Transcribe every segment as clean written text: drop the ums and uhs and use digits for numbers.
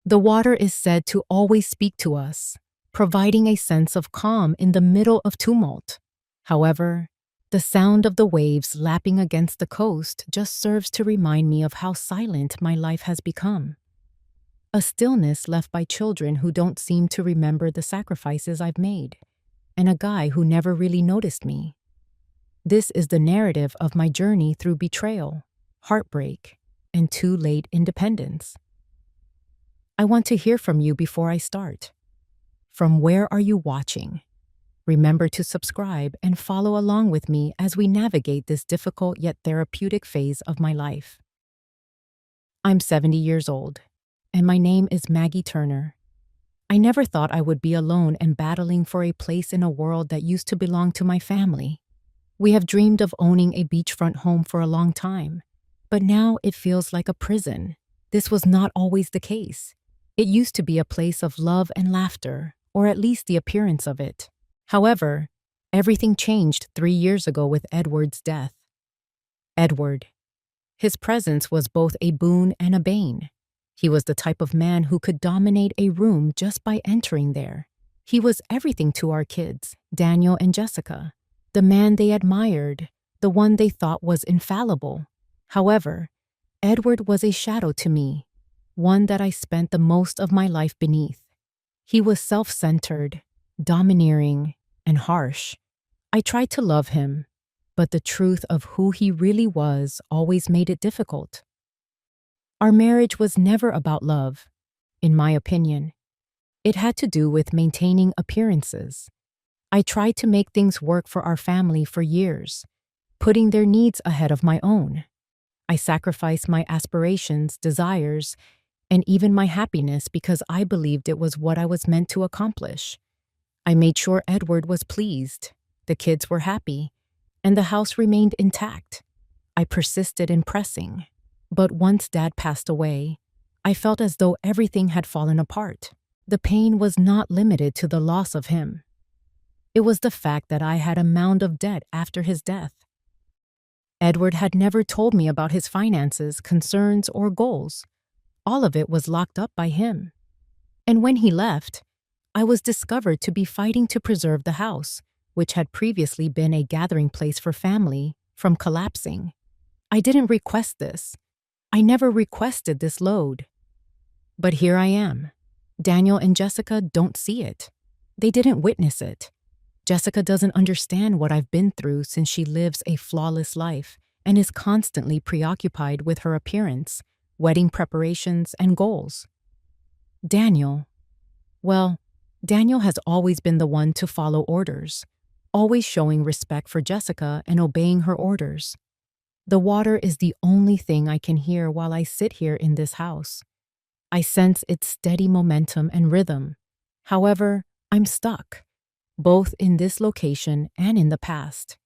The water is said to always speak to us, providing a sense of calm in the middle of tumult. However, the sound of the waves lapping against the coast just serves to remind me of how silent my life has become. A stillness left by children who don't seem to remember the sacrifices I've made, and a guy who never really noticed me. This is the narrative of my journey through betrayal, heartbreak, and too late independence. I want to hear from you before I start. From where are you watching? Remember to subscribe and follow along with me as we navigate this difficult yet therapeutic phase of my life. I'm 70 years old, and my name is Maggie Turner. I never thought I would be alone and battling for a place in a world that used to belong to my family. We have dreamed of owning a beachfront home for a long time, but now it feels like a prison. This was not always the case. It used to be a place of love and laughter, or at least the appearance of it. However, everything changed 3 years ago with Edward's death. Edward. His presence was both a boon and a bane. He was the type of man who could dominate a room just by entering there. He was everything to our kids, Daniel and Jessica, the man they admired, the one they thought was infallible. However, Edward was a shadow to me, one that I spent the most of my life beneath. He was self-centered, domineering, and harsh. I tried to love him, but the truth of who he really was always made it difficult. Our marriage was never about love, in my opinion. It had to do with maintaining appearances. I tried to make things work for our family for years, putting their needs ahead of my own. I sacrificed my aspirations, desires, and even my happiness because I believed it was what I was meant to accomplish. I made sure Edward was pleased, the kids were happy, and the house remained intact. I persisted in pressing. But once Dad passed away, I felt as though everything had fallen apart. The pain was not limited to the loss of him. It was the fact that I had a mound of debt after his death. Edward had never told me about his finances, concerns, or goals. All of it was locked up by him. And when he left, I was discovered to be fighting to preserve the house, which had previously been a gathering place for family, from collapsing. I didn't request this. I never requested this load. But here I am. Daniel and Jessica don't see it. They didn't witness it. Jessica doesn't understand what I've been through since she lives a flawless life and is constantly preoccupied with her appearance, wedding preparations, and goals. Daniel has always been the one to follow orders, always showing respect for Jessica and obeying her orders. The water is the only thing I can hear while I sit here in this house. I sense its steady momentum and rhythm. However, I'm stuck, both in this location and in the past.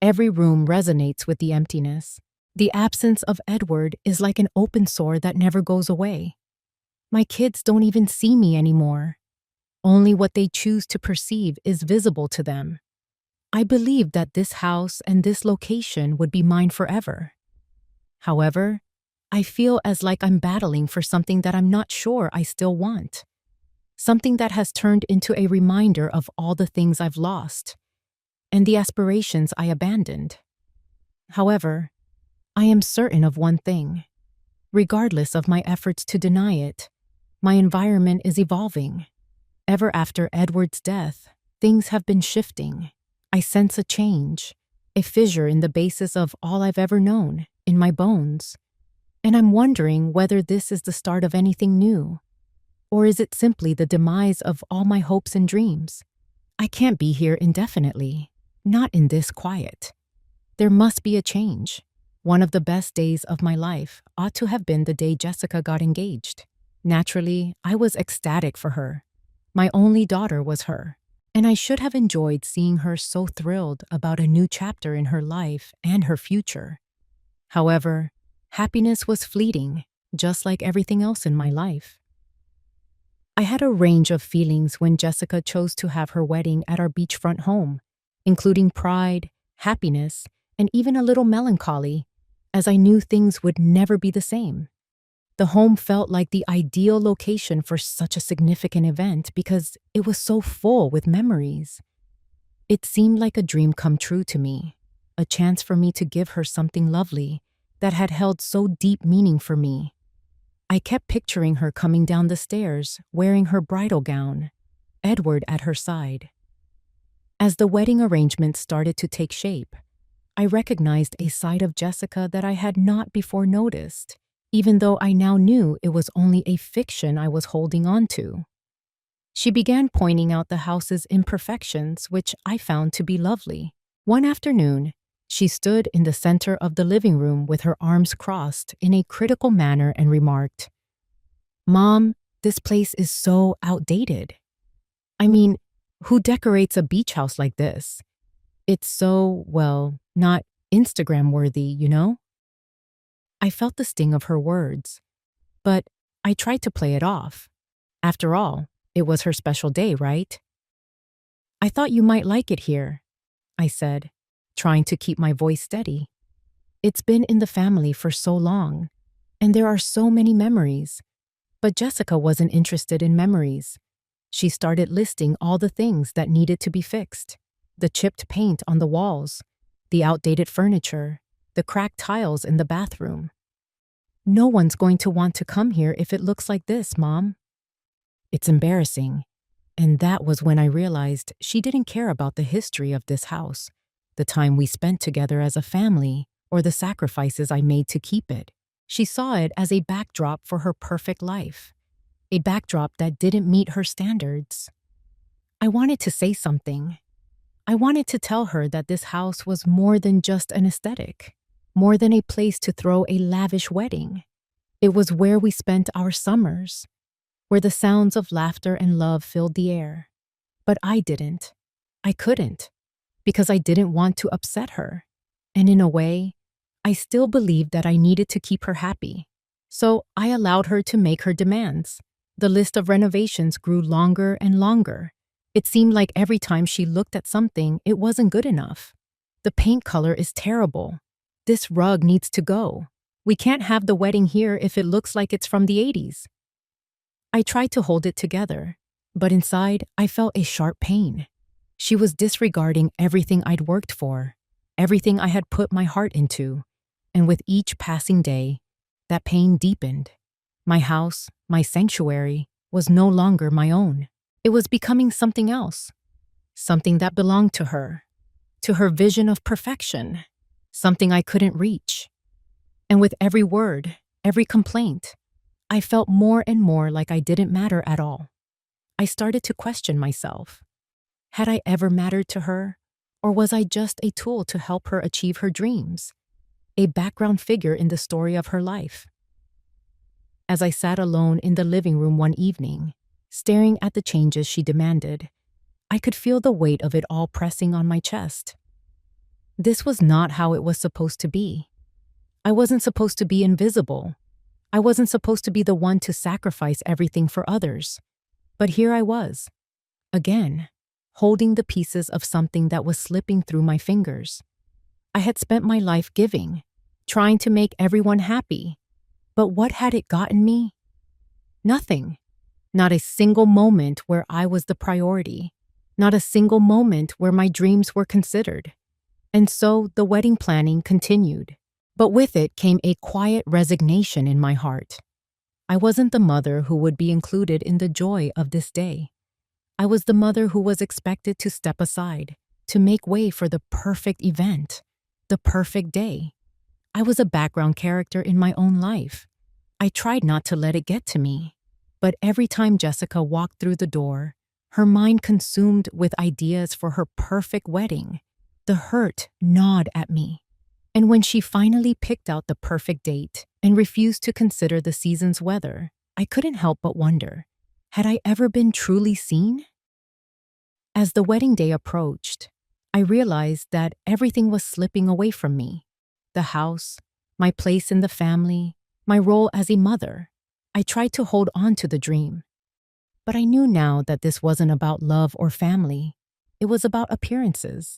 Every room resonates with the emptiness. The absence of Edward is like an open sore that never goes away. My kids don't even see me anymore. Only what they choose to perceive is visible to them. I believed that this house and this location would be mine forever. However, I feel as like I'm battling for something that I'm not sure I still want. Something that has turned into a reminder of all the things I've lost and the aspirations I abandoned. However, I am certain of one thing. Regardless of my efforts to deny it, my environment is evolving. Ever after Edward's death, things have been shifting. I sense a change, a fissure in the basis of all I've ever known, in my bones. And I'm wondering whether this is the start of anything new, or is it simply the demise of all my hopes and dreams? I can't be here indefinitely, not in this quiet. There must be a change. One of the best days of my life ought to have been the day Jessica got engaged. Naturally, I was ecstatic for her. My only daughter was her. And I should have enjoyed seeing her so thrilled about a new chapter in her life and her future. However, happiness was fleeting, just like everything else in my life. I had a range of feelings when Jessica chose to have her wedding at our beachfront home, including pride, happiness, and even a little melancholy, as I knew things would never be the same. The home felt like the ideal location for such a significant event because it was so full with memories. It seemed like a dream come true to me, a chance for me to give her something lovely that had held so deep meaning for me. I kept picturing her coming down the stairs, wearing her bridal gown, Edward at her side. As the wedding arrangements started to take shape, I recognized a side of Jessica that I had not before noticed, even though I now knew it was only a fiction I was holding on to. She began pointing out the house's imperfections, which I found to be lovely. One afternoon, she stood in the center of the living room with her arms crossed in a critical manner and remarked, "Mom, this place is so outdated. I mean, who decorates a beach house like this? It's so, well, not Instagram worthy, you know?" I felt the sting of her words, but I tried to play it off. After all, it was her special day, right? "I thought you might like it here," I said, trying to keep my voice steady. "It's been in the family for so long, and there are so many memories." But Jessica wasn't interested in memories. She started listing all the things that needed to be fixed: the chipped paint on the walls, the outdated furniture, the cracked tiles in the bathroom. "No one's going to want to come here if it looks like this, Mom." It's embarrassing. And that was when I realized she didn't care about the history of this house, the time we spent together as a family, or the sacrifices I made to keep it. She saw it as a backdrop for her perfect life, a backdrop that didn't meet her standards. I wanted to say something. I wanted to tell her that this house was more than just an aesthetic, more than a place to throw a lavish wedding. It was where we spent our summers, where the sounds of laughter and love filled the air. But I didn't. I couldn't, because I didn't want to upset her. And in a way, I still believed that I needed to keep her happy. So I allowed her to make her demands. The list of renovations grew longer and longer. It seemed like every time she looked at something, it wasn't good enough. "The paint color is terrible. This rug needs to go. We can't have the wedding here if it looks like it's from the 80s. I tried to hold it together, but inside I felt a sharp pain. She was disregarding everything I'd worked for, everything I had put my heart into, and with each passing day, that pain deepened. My house, my sanctuary, was no longer my own. It was becoming something else, something that belonged to her vision of perfection, something I couldn't reach. And with every word, every complaint, I felt more and more like I didn't matter at all. I started to question myself. Had I ever mattered to her, or was I just a tool to help her achieve her dreams, a background figure in the story of her life? As I sat alone in the living room one evening, staring at the changes she demanded, I could feel the weight of it all pressing on my chest. This was not how it was supposed to be. I wasn't supposed to be invisible. I wasn't supposed to be the one to sacrifice everything for others. But here I was, again, holding the pieces of something that was slipping through my fingers. I had spent my life giving, trying to make everyone happy. But what had it gotten me? Nothing. Not a single moment where I was the priority. Not a single moment where my dreams were considered. And so the wedding planning continued. But with it came a quiet resignation in my heart. I wasn't the mother who would be included in the joy of this day. I was the mother who was expected to step aside, to make way for the perfect event, the perfect day. I was a background character in my own life. I tried not to let it get to me. But every time Jessica walked through the door, her mind consumed with ideas for her perfect wedding, the hurt gnawed at me. And when she finally picked out the perfect date and refused to consider the season's weather, I couldn't help but wonder, had I ever been truly seen? As the wedding day approached, I realized that everything was slipping away from me. The house, my place in the family, my role as a mother. I tried to hold on to the dream. But I knew now that this wasn't about love or family. It was about appearances,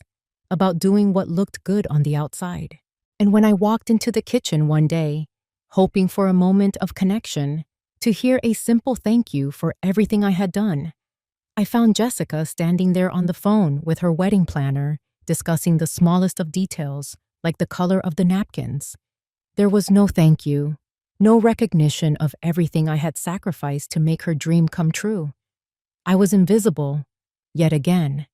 about doing what looked good on the outside. And when I walked into the kitchen one day, hoping for a moment of connection, to hear a simple thank you for everything I had done. I found Jessica standing there on the phone with her wedding planner, discussing the smallest of details, like the color of the napkins. There was no thank you, no recognition of everything I had sacrificed to make her dream come true. I was invisible, yet again.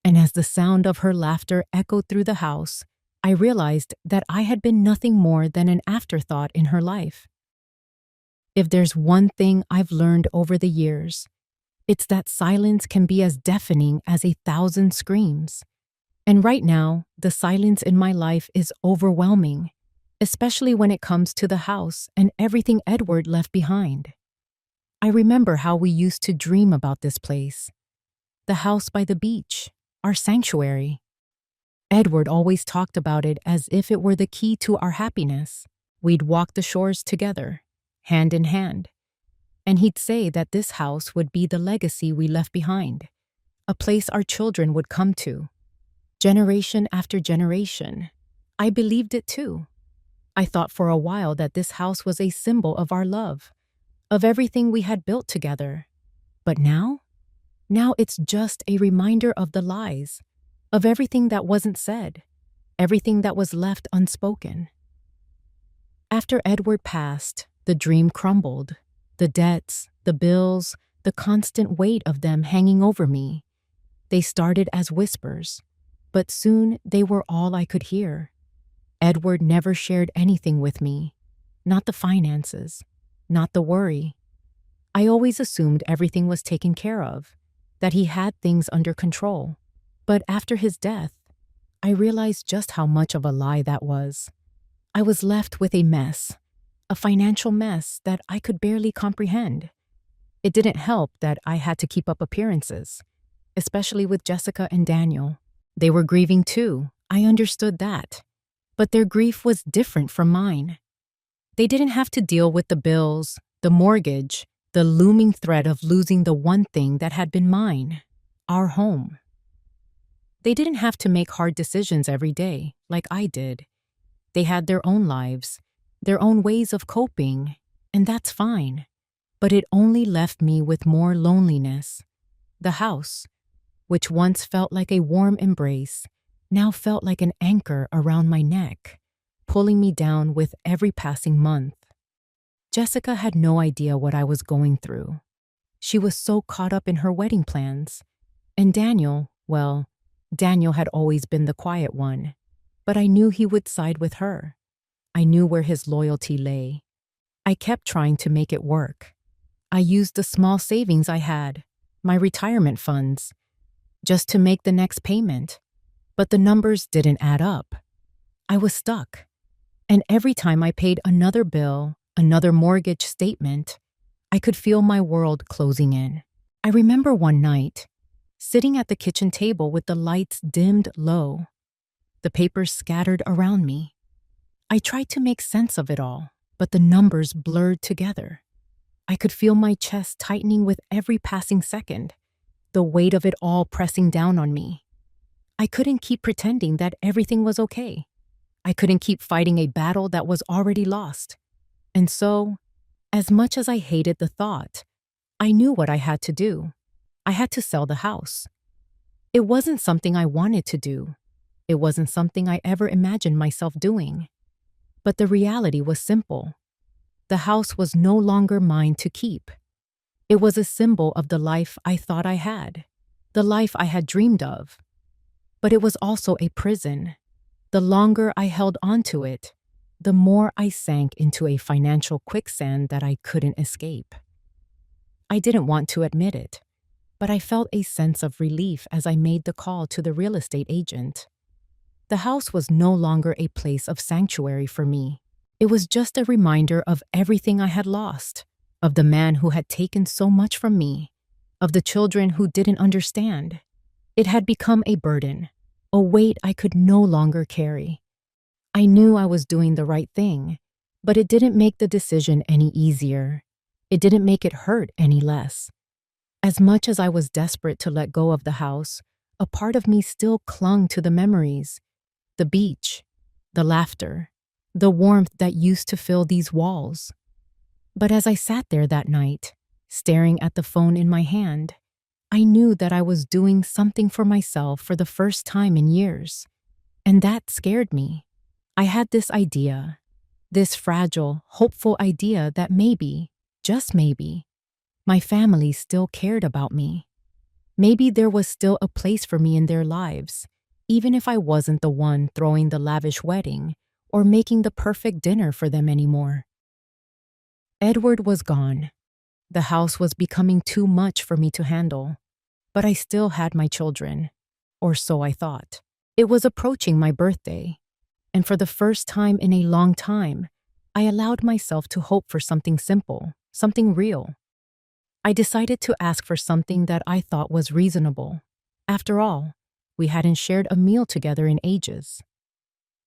And as the sound of her laughter echoed through the house, I realized that I had been nothing more than an afterthought in her life. If there's one thing I've learned over the years, it's that silence can be as deafening as 1,000 screams. And right now, the silence in my life is overwhelming, especially when it comes to the house and everything Edward left behind. I remember how we used to dream about this place, the house by the beach, our sanctuary. Edward always talked about it as if it were the key to our happiness. We'd walk the shores together, hand in hand, and he'd say that this house would be the legacy we left behind, a place our children would come to, generation after generation. I believed it too. I thought for a while that this house was a symbol of our love, of everything we had built together. But now it's just a reminder of the lies, of everything that wasn't said, everything that was left unspoken. After Edward passed, the dream crumbled. The debts, the bills, the constant weight of them hanging over me. They started as whispers, but soon they were all I could hear. Edward never shared anything with me, not the finances, not the worry. I always assumed everything was taken care of, that he had things under control. But after his death, I realized just how much of a lie that was. I was left with a mess, a financial mess that I could barely comprehend. It didn't help that I had to keep up appearances, especially with Jessica and Daniel. They were grieving too, I understood that. But their grief was different from mine. They didn't have to deal with the bills, the mortgage, the looming threat of losing the one thing that had been mine, our home. They didn't have to make hard decisions every day, like I did. They had their own lives, their own ways of coping, and that's fine. But it only left me with more loneliness. The house, which once felt like a warm embrace, now felt like an anchor around my neck, pulling me down with every passing month. Jessica had no idea what I was going through. She was so caught up in her wedding plans. And Daniel, well, Daniel had always been the quiet one, but I knew he would side with her. I knew where his loyalty lay. I kept trying to make it work. I used the small savings I had, my retirement funds, just to make the next payment. But the numbers didn't add up. I was stuck. And every time I paid another bill, another mortgage statement, I could feel my world closing in. I remember one night, sitting at the kitchen table with the lights dimmed low, the papers scattered around me. I tried to make sense of it all, but the numbers blurred together. I could feel my chest tightening with every passing second, the weight of it all pressing down on me. I couldn't keep pretending that everything was okay. I couldn't keep fighting a battle that was already lost. And so, as much as I hated the thought, I knew what I had to do. I had to sell the house. It wasn't something I wanted to do. It wasn't something I ever imagined myself doing. But the reality was simple. The house was no longer mine to keep. It was a symbol of the life I thought I had, the life I had dreamed of. But it was also a prison. The longer I held onto it, the more I sank into a financial quicksand that I couldn't escape. I didn't want to admit it, but I felt a sense of relief as I made the call to the real estate agent. The house was no longer a place of sanctuary for me. It was just a reminder of everything I had lost, of the man who had taken so much from me, of the children who didn't understand. It had become a burden, a weight I could no longer carry. I knew I was doing the right thing, but it didn't make the decision any easier. It didn't make it hurt any less. As much as I was desperate to let go of the house, a part of me still clung to the memories, the beach, the laughter, the warmth that used to fill these walls. But as I sat there that night, staring at the phone in my hand, I knew that I was doing something for myself for the first time in years. And that scared me. I had this idea, this fragile, hopeful idea that maybe, just maybe, my family still cared about me. Maybe there was still a place for me in their lives, even if I wasn't the one throwing the lavish wedding or making the perfect dinner for them anymore. Edward was gone. The house was becoming too much for me to handle, but I still had my children, or so I thought. It was approaching my birthday, and for the first time in a long time, I allowed myself to hope for something simple, something real. I decided to ask for something that I thought was reasonable. After all, we hadn't shared a meal together in ages.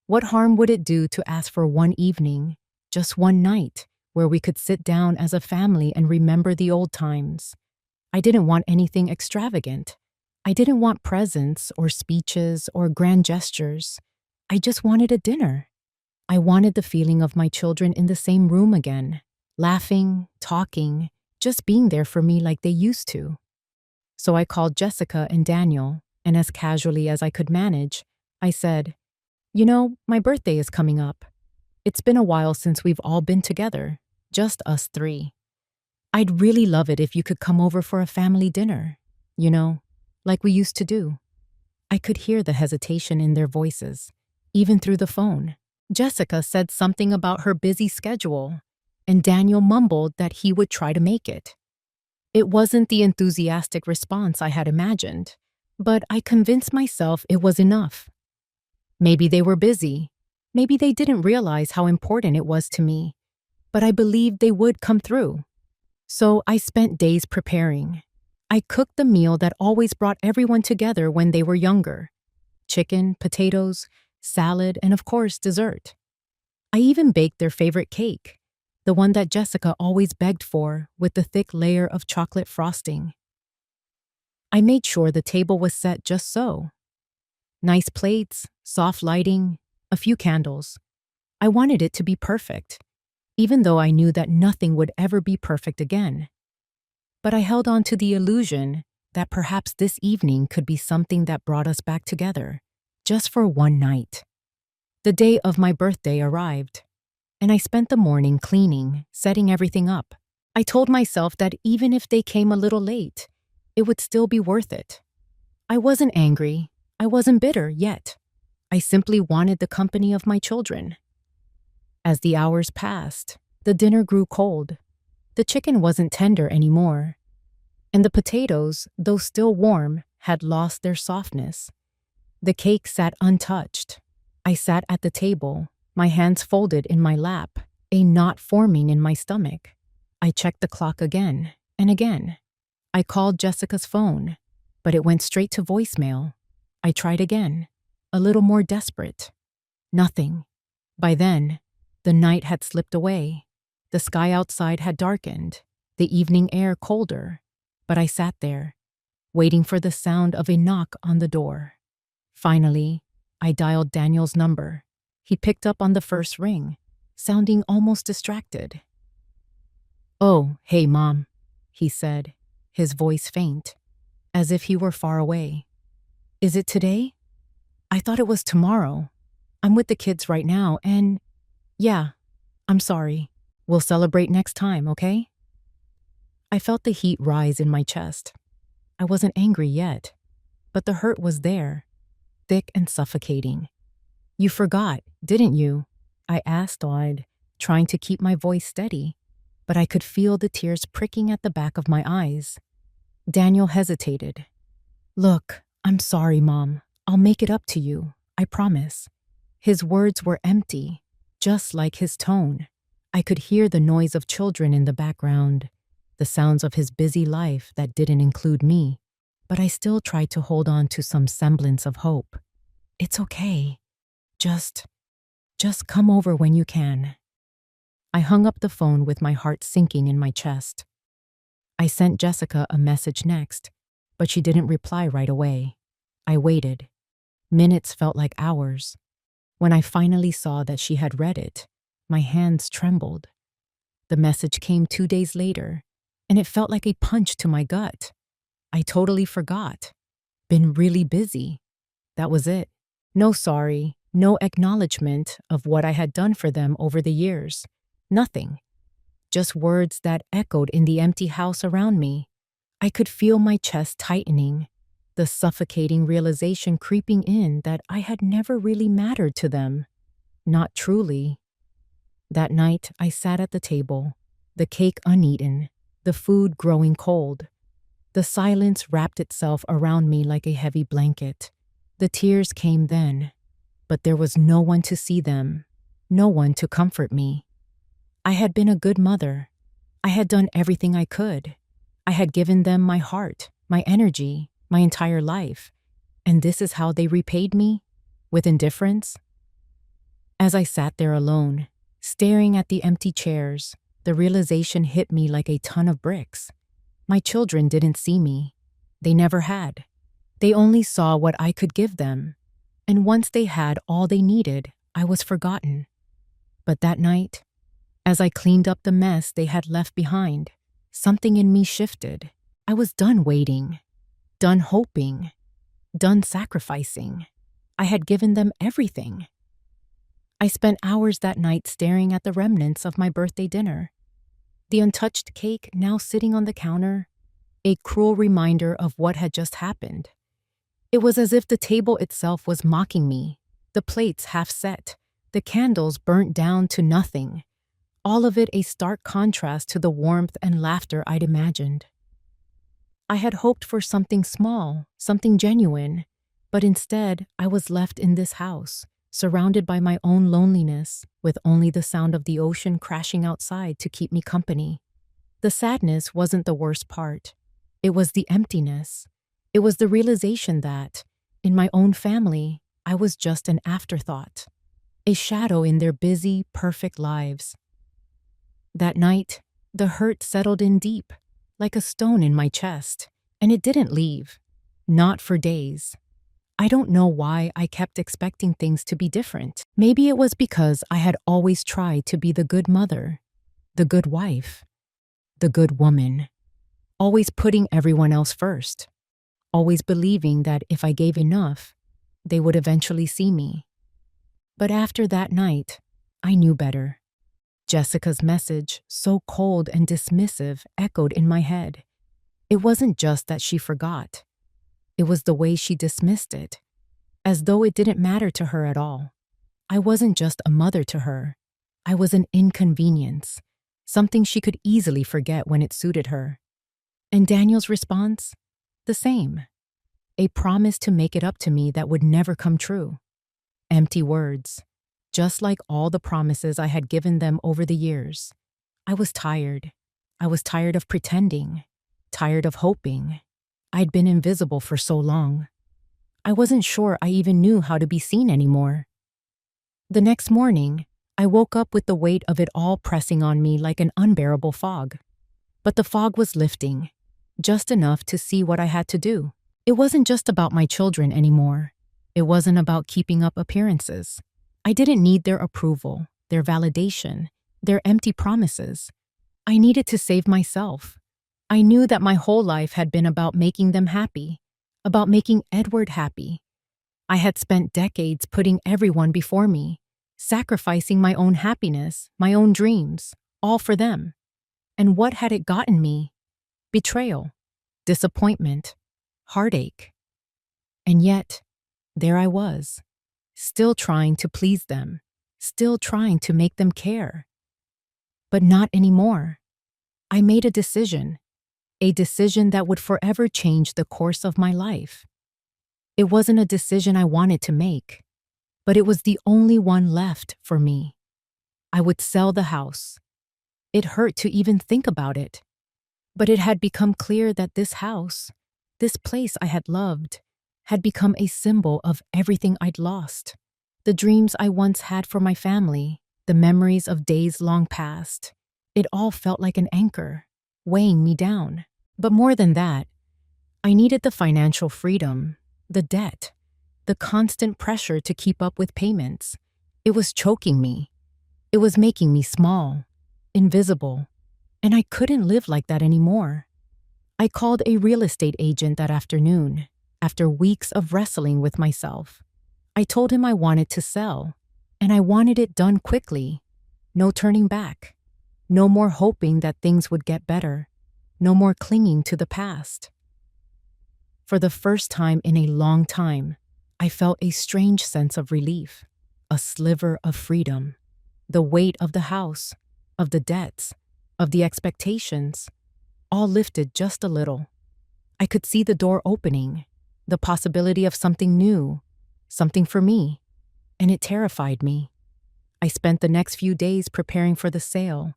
What harm would it do to ask for one evening, just one night, where we could sit down as a family and remember the old times? I didn't want anything extravagant. I didn't want presents or speeches or grand gestures. I just wanted a dinner. I wanted the feeling of my children in the same room again, laughing, talking, just being there for me like they used to. So I called Jessica and Daniel, and as casually as I could manage, I said, "You know, my birthday is coming up. It's been a while since we've all been together, just us three. I'd really love it if you could come over for a family dinner, like we used to do." I could hear the hesitation in their voices, even through the phone. Jessica said something about her busy schedule, and Daniel mumbled that he would try to make it. It wasn't the enthusiastic response I had imagined, but I convinced myself it was enough. Maybe they were busy. Maybe they didn't realize how important it was to me, but I believed they would come through. So I spent days preparing. I cooked the meal that always brought everyone together when they were younger: chicken, potatoes, salad, and of course, dessert. I even baked their favorite cake, the one that Jessica always begged for, with the thick layer of chocolate frosting. I made sure the table was set just so. Nice plates, soft lighting, a few candles. I wanted it to be perfect, even though I knew that nothing would ever be perfect again. But I held on to the illusion that perhaps this evening could be something that brought us back together, just for one night. The day of my birthday arrived, and I spent the morning cleaning, setting everything up. I told myself that even if they came a little late, it would still be worth it. I wasn't angry. I wasn't bitter yet. I simply wanted the company of my children. As the hours passed, the dinner grew cold. The chicken wasn't tender anymore, and the potatoes, though still warm, had lost their softness. The cake sat untouched. I sat at the table, my hands folded in my lap, a knot forming in my stomach. I checked the clock again and again. I called Jessica's phone, but it went straight to voicemail. I tried again, a little more desperate. Nothing. By then, the night had slipped away. The sky outside had darkened, the evening air colder, but I sat there, waiting for the sound of a knock on the door. Finally, I dialed Daniel's number. He picked up on the first ring, sounding almost distracted. "Oh, hey, Mom," he said, his voice faint, as if he were far away. "Is it today? I thought it was tomorrow. I'm with the kids right now, and yeah, I'm sorry. We'll celebrate next time, okay?" I felt the heat rise in my chest. I wasn't angry yet, but the hurt was there, thick and suffocating. "You forgot, didn't you?" I asked, awed, trying to keep my voice steady, but I could feel the tears pricking at the back of my eyes. Daniel hesitated. "Look, I'm sorry, Mom. I'll make it up to you, I promise." His words were empty, just like his tone. I could hear the noise of children in the background, the sounds of his busy life that didn't include me, but I still tried to hold on to some semblance of hope. "It's okay. Just come over when you can." I hung up the phone with my heart sinking in my chest. I sent Jessica a message next, but she didn't reply right away. I waited. Minutes felt like hours. When I finally saw that she had read it, my hands trembled. The message came 2 days later, and it felt like a punch to my gut. I totally forgot. Been really busy. That was it. No sorry, no acknowledgement of what I had done for them over the years. Nothing. Just words that echoed in the empty house around me. I could feel my chest tightening, the suffocating realization creeping in that I had never really mattered to them. Not truly. That night, I sat at the table, the cake uneaten, the food growing cold. The silence wrapped itself around me like a heavy blanket. The tears came then, but there was no one to see them, no one to comfort me. I had been a good mother. I had done everything I could. I had given them my heart, my energy, my entire life. And this is how they repaid me? With indifference? As I sat there alone, staring at the empty chairs, the realization hit me like a ton of bricks. My children didn't see me. They never had. They only saw what I could give them. And once they had all they needed, I was forgotten. But that night, as I cleaned up the mess they had left behind, something in me shifted. I was done waiting, done hoping, done sacrificing. I had given them everything. I spent hours that night staring at the remnants of my birthday dinner. The untouched cake now sitting on the counter, a cruel reminder of what had just happened. It was as if the table itself was mocking me, the plates half set, the candles burnt down to nothing, all of it a stark contrast to the warmth and laughter I'd imagined. I had hoped for something small, something genuine, but instead I was left in this house, surrounded by my own loneliness, with only the sound of the ocean crashing outside to keep me company. The sadness wasn't the worst part. It was the emptiness. It was the realization that, in my own family, I was just an afterthought, a shadow in their busy, perfect lives. That night, the hurt settled in deep, like a stone in my chest, and it didn't leave. Not for days. I don't know why I kept expecting things to be different. Maybe it was because I had always tried to be the good mother, the good wife, the good woman, always putting everyone else first, always believing that if I gave enough, they would eventually see me. But after that night, I knew better. Jessica's message, so cold and dismissive, echoed in my head. It wasn't just that she forgot. It was the way she dismissed it, as though it didn't matter to her at all. I wasn't just a mother to her. I was an inconvenience, something she could easily forget when it suited her. And Daniel's response? The same. A promise to make it up to me that would never come true. Empty words, just like all the promises I had given them over the years. I was tired. I was tired of pretending, tired of hoping. I'd been invisible for so long. I wasn't sure I even knew how to be seen anymore. The next morning, I woke up with the weight of it all pressing on me like an unbearable fog. But the fog was lifting, just enough to see what I had to do. It wasn't just about my children anymore. It wasn't about keeping up appearances. I didn't need their approval, their validation, their empty promises. I needed to save myself. I knew that my whole life had been about making them happy, about making Edward happy. I had spent decades putting everyone before me, sacrificing my own happiness, my own dreams, all for them. And what had it gotten me? Betrayal, disappointment, heartache. And yet, there I was, still trying to please them, still trying to make them care. But not anymore. I made a decision that would forever change the course of my life. It wasn't a decision I wanted to make, but it was the only one left for me. I would sell the house. It hurt to even think about it, but it had become clear that this house, this place I had loved, had become a symbol of everything I'd lost. The dreams I once had for my family, the memories of days long past. It all felt like an anchor, weighing me down. But more than that, I needed the financial freedom, the debt, the constant pressure to keep up with payments. It was choking me. It was making me small, invisible, and I couldn't live like that anymore. I called a real estate agent that afternoon, after weeks of wrestling with myself. I told him I wanted to sell, and I wanted it done quickly. No turning back. No more hoping that things would get better. No more clinging to the past. For the first time in a long time, I felt a strange sense of relief, a sliver of freedom. The weight of the house, of the debts, of the expectations, all lifted just a little. I could see the door opening, the possibility of something new, something for me, and it terrified me. I spent the next few days preparing for the sale,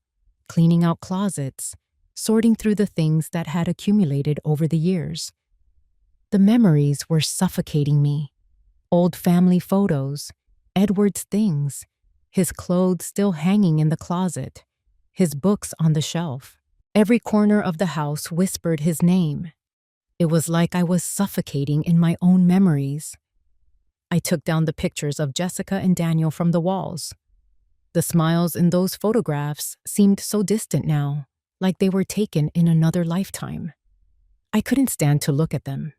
cleaning out closets, sorting through the things that had accumulated over the years. The memories were suffocating me. Old family photos, Edward's things, his clothes still hanging in the closet, his books on the shelf. Every corner of the house whispered his name. It was like I was suffocating in my own memories. I took down the pictures of Jessica and Daniel from the walls. The smiles in those photographs seemed so distant now, like they were taken in another lifetime. I couldn't stand to look at them.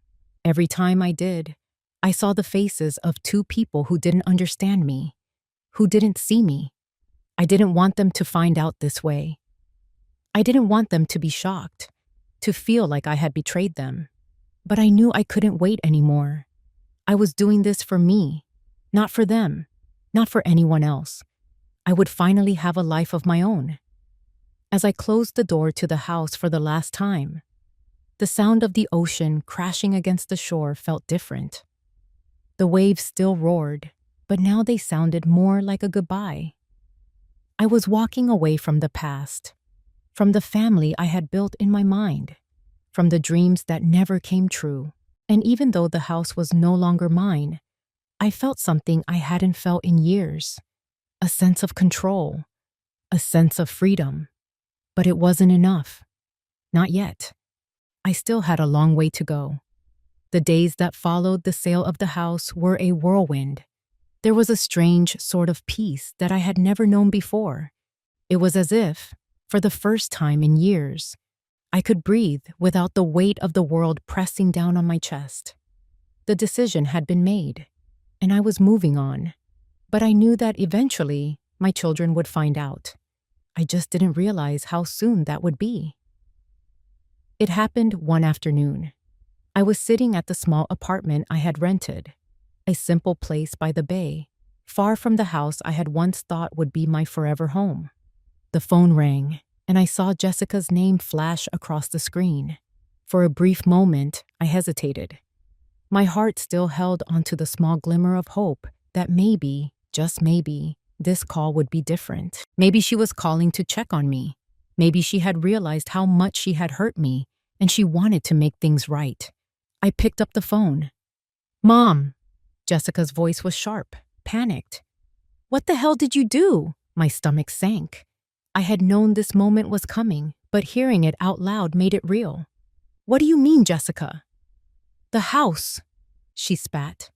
Every time I did, I saw the faces of two people who didn't understand me, who didn't see me. I didn't want them to find out this way. I didn't want them to be shocked, to feel like I had betrayed them. But I knew I couldn't wait anymore. I was doing this for me, not for them, not for anyone else. I would finally have a life of my own. As I closed the door to the house for the last time, the sound of the ocean crashing against the shore felt different. The waves still roared, but now they sounded more like a goodbye. I was walking away from the past, from the family I had built in my mind, from the dreams that never came true. And even though the house was no longer mine, I felt something I hadn't felt in years, a sense of control, a sense of freedom. But it wasn't enough. Not yet. I still had a long way to go. The days that followed the sale of the house were a whirlwind. There was a strange sort of peace that I had never known before. It was as if, for the first time in years, I could breathe without the weight of the world pressing down on my chest. The decision had been made, and I was moving on. But I knew that eventually my children would find out. I just didn't realize how soon that would be. It happened one afternoon. I was sitting at the small apartment I had rented, a simple place by the bay, far from the house I had once thought would be my forever home. The phone rang, and I saw Jessica's name flash across the screen. For a brief moment, I hesitated. My heart still held onto the small glimmer of hope that maybe, just maybe, this call would be different. Maybe she was calling to check on me. Maybe she had realized how much she had hurt me, and she wanted to make things right. I picked up the phone. "Mom!" Jessica's voice was sharp, panicked. "What the hell did you do?" My stomach sank. I had known this moment was coming, but hearing it out loud made it real. "What do you mean, Jessica?" "The house," she spat,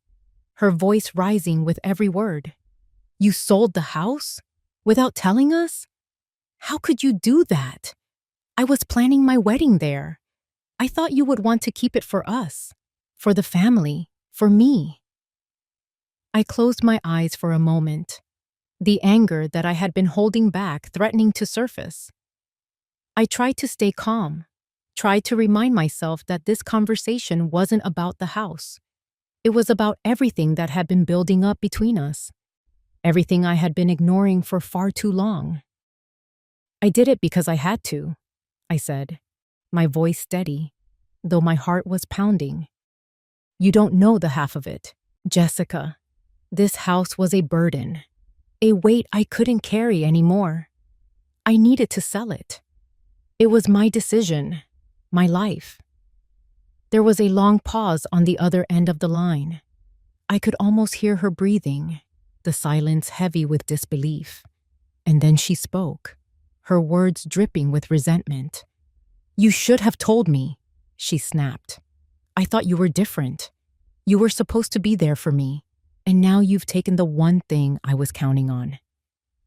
her voice rising with every word. "You sold the house? Without telling us? How could you do that? I was planning my wedding there. I thought you would want to keep it for us, for the family, for me." I closed my eyes for a moment, the anger that I had been holding back threatening to surface. I tried to stay calm, tried to remind myself that this conversation wasn't about the house. It was about everything that had been building up between us, everything I had been ignoring for far too long. "I did it because I had to," I said, my voice steady, though my heart was pounding. "You don't know the half of it, Jessica. This house was a burden, a weight I couldn't carry anymore. I needed to sell it. It was my decision, my life." There was a long pause on the other end of the line. I could almost hear her breathing, the silence heavy with disbelief. And then she spoke, her words dripping with resentment. "You should have told me," she snapped. "I thought you were different. You were supposed to be there for me. And now you've taken the one thing I was counting on.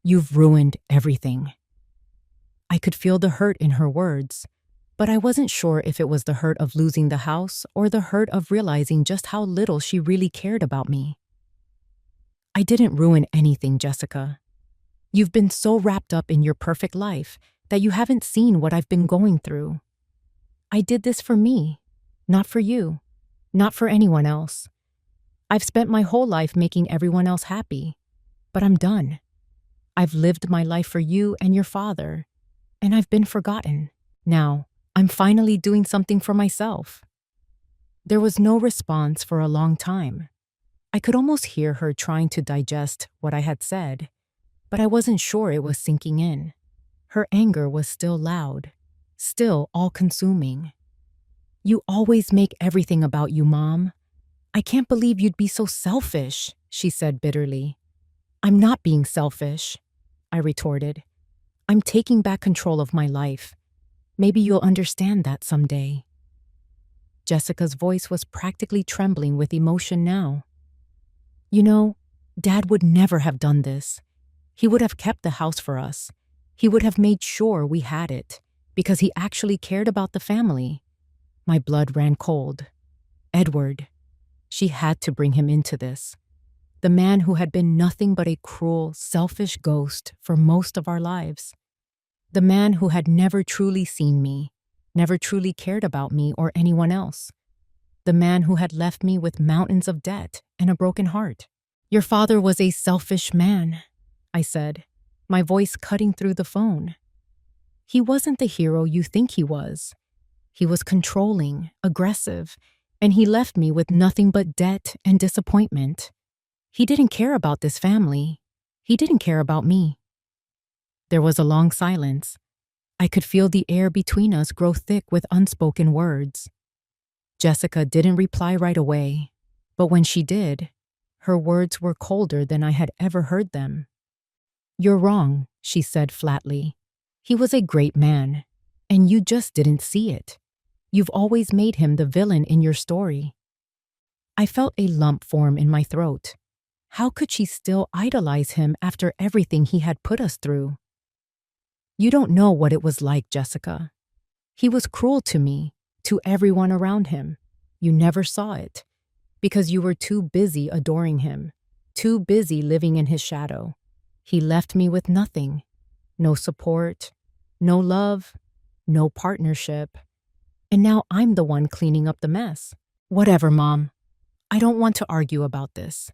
You've ruined everything. I could feel the hurt in her words, but I wasn't sure if it was the hurt of losing the house or the hurt of realizing just how little she really cared about me. I didn't ruin anything, Jessica. You've been so wrapped up in your perfect life that you haven't seen what I've been going through. I did this for me, not for you, not for anyone else. I've spent my whole life making everyone else happy, but I'm done. I've lived my life for you and your father, and I've been forgotten. Now, I'm finally doing something for myself. There was no response for a long time. I could almost hear her trying to digest what I had said, but I wasn't sure it was sinking in. Her anger was still loud, still all-consuming. You always make everything about you, Mom. I can't believe you'd be so selfish, she said bitterly. I'm not being selfish, I retorted. I'm taking back control of my life. Maybe you'll understand that someday. Jessica's voice was practically trembling with emotion now. You know, Dad would never have done this. He would have kept the house for us. He would have made sure we had it, because he actually cared about the family. My blood ran cold. Edward. She had to bring him into this. The man who had been nothing but a cruel, selfish ghost for most of our lives. The man who had never truly seen me, never truly cared about me or anyone else. The man who had left me with mountains of debt and a broken heart. Your father was a selfish man, I said, my voice cutting through the phone. He wasn't the hero you think he was. He was controlling, aggressive, and he left me with nothing but debt and disappointment. He didn't care about this family. He didn't care about me. There was a long silence. I could feel the air between us grow thick with unspoken words. Jessica didn't reply right away, but when she did, her words were colder than I had ever heard them. You're wrong, she said flatly. He was a great man, and you just didn't see it. You've always made him the villain in your story. I felt a lump form in my throat. How could she still idolize him after everything he had put us through? You don't know what it was like, Jessica. He was cruel to me, to everyone around him. You never saw it, because you were too busy adoring him, too busy living in his shadow. He left me with nothing. No support, no love, no partnership. And now I'm the one cleaning up the mess. Whatever, Mom. I don't want to argue about this.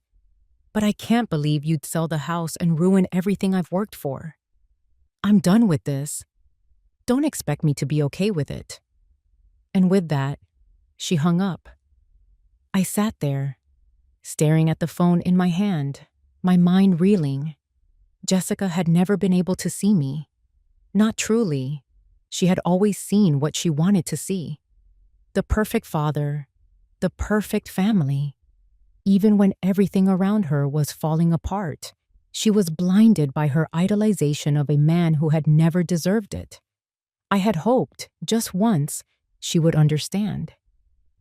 But I can't believe you'd sell the house and ruin everything I've worked for. I'm done with this. Don't expect me to be okay with it. And with that, she hung up. I sat there, staring at the phone in my hand, my mind reeling. Jessica had never been able to see me. Not truly. She had always seen what she wanted to see. The perfect father, the perfect family. Even when everything around her was falling apart, she was blinded by her idolization of a man who had never deserved it. I had hoped, just once, she would understand,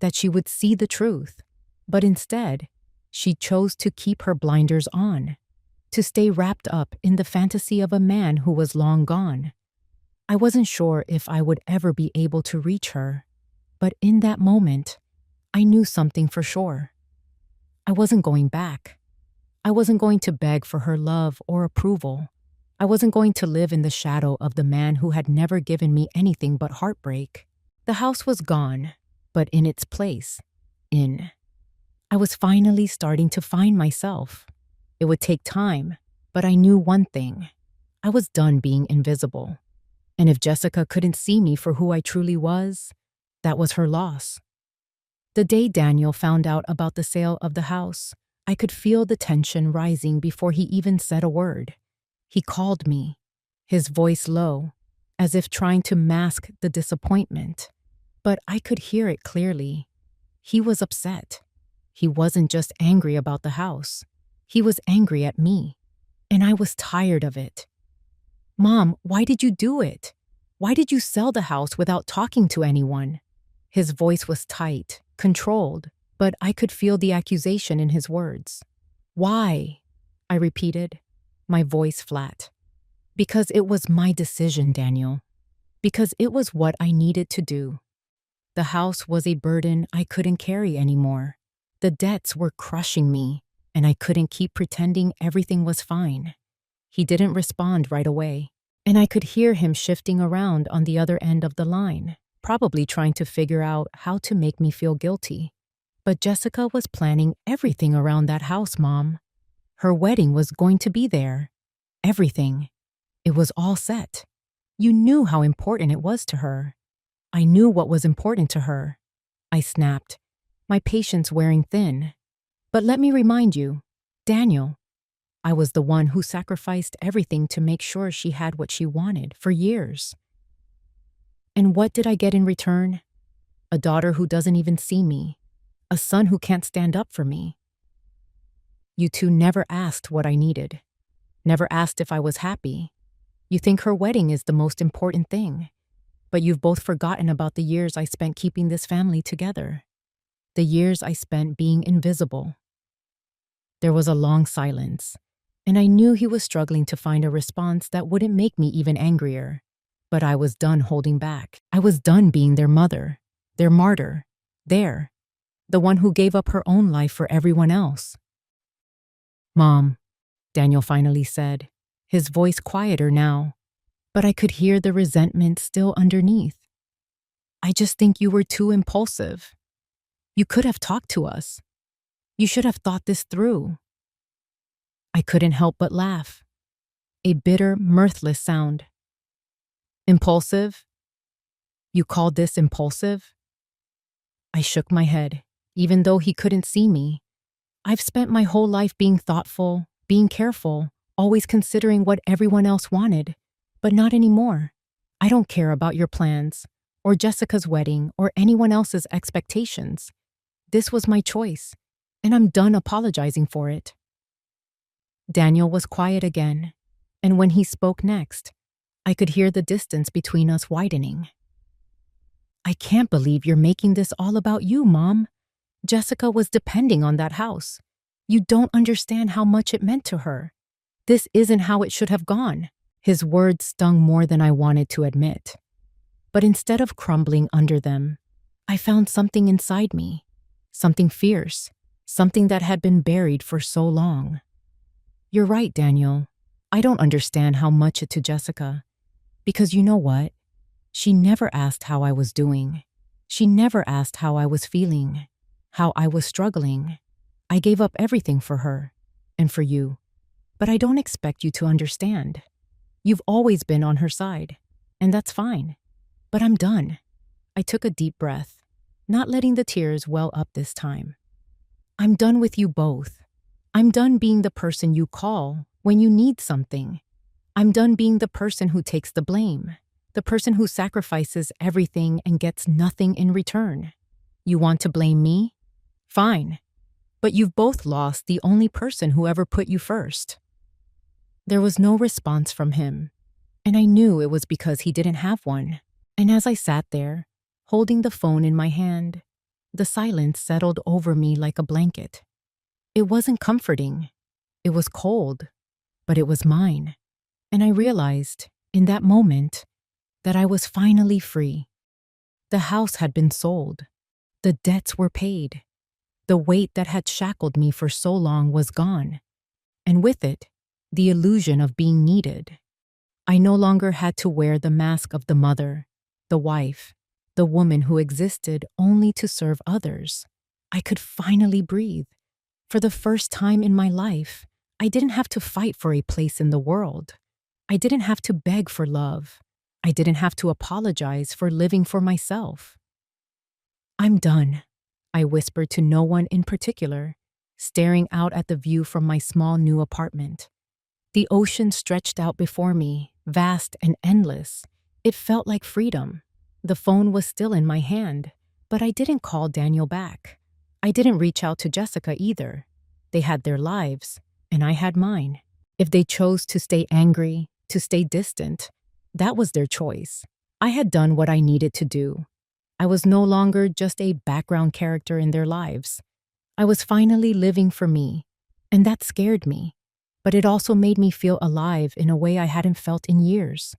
that she would see the truth. But instead, she chose to keep her blinders on, to stay wrapped up in the fantasy of a man who was long gone. I wasn't sure if I would ever be able to reach her, but in that moment, I knew something for sure. I wasn't going back. I wasn't going to beg for her love or approval. I wasn't going to live in the shadow of the man who had never given me anything but heartbreak. The house was gone, but in its place, I was finally starting to find myself. It would take time, but I knew one thing. I was done being invisible. And if Jessica couldn't see me for who I truly was, that was her loss. The day Daniel found out about the sale of the house, I could feel the tension rising before he even said a word. He called me, his voice low, as if trying to mask the disappointment. But I could hear it clearly. He was upset. He wasn't just angry about the house. He was angry at me. And I was tired of it. Mom, why did you do it? Why did you sell the house without talking to anyone? His voice was tight, controlled, but I could feel the accusation in his words. Why? I repeated, my voice flat. Because it was my decision, Daniel. Because it was what I needed to do. The house was a burden I couldn't carry anymore. The debts were crushing me, and I couldn't keep pretending everything was fine. He didn't respond right away, and I could hear him shifting around on the other end of the line, probably trying to figure out how to make me feel guilty. But Jessica was planning everything around that house, Mom. Her wedding was going to be there. Everything. It was all set. You knew how important it was to her. I knew what was important to her. I snapped, my patience wearing thin. But let me remind you, Daniel, I was the one who sacrificed everything to make sure she had what she wanted for years. And what did I get in return? A daughter who doesn't even see me. A son who can't stand up for me. You two never asked what I needed. Never asked if I was happy. You think her wedding is the most important thing. But you've both forgotten about the years I spent keeping this family together. The years I spent being invisible. There was a long silence, and I knew he was struggling to find a response that wouldn't make me even angrier. But I was done holding back. I was done being their mother, their martyr, the one who gave up her own life for everyone else. Mom, Daniel finally said, his voice quieter now, but I could hear the resentment still underneath. I just think you were too impulsive. You could have talked to us. You should have thought this through. I couldn't help but laugh. A bitter, mirthless sound. Impulsive? You called this impulsive? I shook my head, even though he couldn't see me. I've spent my whole life being thoughtful, being careful, always considering what everyone else wanted, but not anymore. I don't care about your plans, or Jessica's wedding, or anyone else's expectations. This was my choice, and I'm done apologizing for it. Daniel was quiet again, and when he spoke next, I could hear the distance between us widening. I can't believe you're making this all about you, Mom. Jessica was depending on that house. You don't understand how much it meant to her. This isn't how it should have gone. His words stung more than I wanted to admit. But instead of crumbling under them, I found something inside me. Something fierce. Something that had been buried for so long. You're right, Daniel. I don't understand how much it to Jessica. Because you know what? She never asked how I was doing. She never asked how I was feeling. How I was struggling. I gave up everything for her. And for you. But I don't expect you to understand. You've always been on her side. And that's fine. But I'm done. I took a deep breath, not letting the tears well up this time. I'm done with you both. I'm done being the person you call when you need something. I'm done being the person who takes the blame, the person who sacrifices everything and gets nothing in return. You want to blame me? Fine. But you've both lost the only person who ever put you first. There was no response from him, and I knew it was because he didn't have one. And as I sat there, holding the phone in my hand, the silence settled over me like a blanket. It wasn't comforting. It was cold, but it was mine. And I realized, in that moment, that I was finally free. The house had been sold. The debts were paid. The weight that had shackled me for so long was gone. And with it, the illusion of being needed. I no longer had to wear the mask of the mother, the wife, the woman who existed only to serve others. I could finally breathe. For the first time in my life, I didn't have to fight for a place in the world. I didn't have to beg for love. I didn't have to apologize for living for myself. I'm done, I whispered to no one in particular, staring out at the view from my small new apartment. The ocean stretched out before me, vast and endless. It felt like freedom. The phone was still in my hand, but I didn't call Daniel back. I didn't reach out to Jessica either. They had their lives, and I had mine. If they chose to stay angry, to stay distant, that was their choice. I had done what I needed to do. I was no longer just a background character in their lives. I was finally living for me, And that scared me, but it also made me feel alive in a way I hadn't felt in years.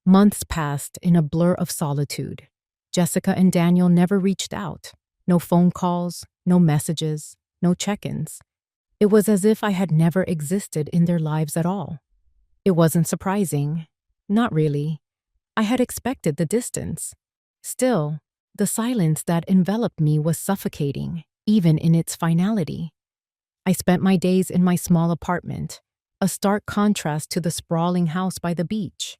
Months passed in a blur of solitude. Jessica and Daniel never reached out. No phone calls, no messages, no check-ins. It was as if I had never existed in their lives at all. It wasn't surprising. Not really. I had expected the distance. Still, the silence that enveloped me was suffocating, even in its finality. I spent my days in my small apartment, a stark contrast to the sprawling house by the beach.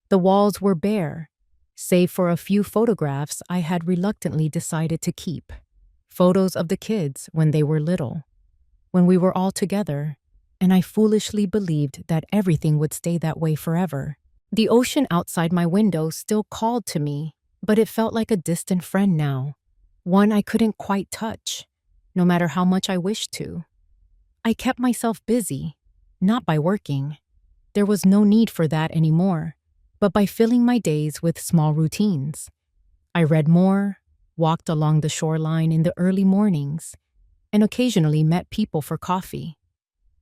The walls were bare, save for a few photographs I had reluctantly decided to keep. Photos of the kids when they were little, when we were all together, and I foolishly believed that everything would stay that way forever. The ocean outside my window still called to me, but it felt like a distant friend now, one I couldn't quite touch, no matter how much I wished to. I kept myself busy, not by working. There was no need for that anymore, but by filling my days with small routines. I read more, walked along the shoreline in the early mornings, and occasionally met people for coffee.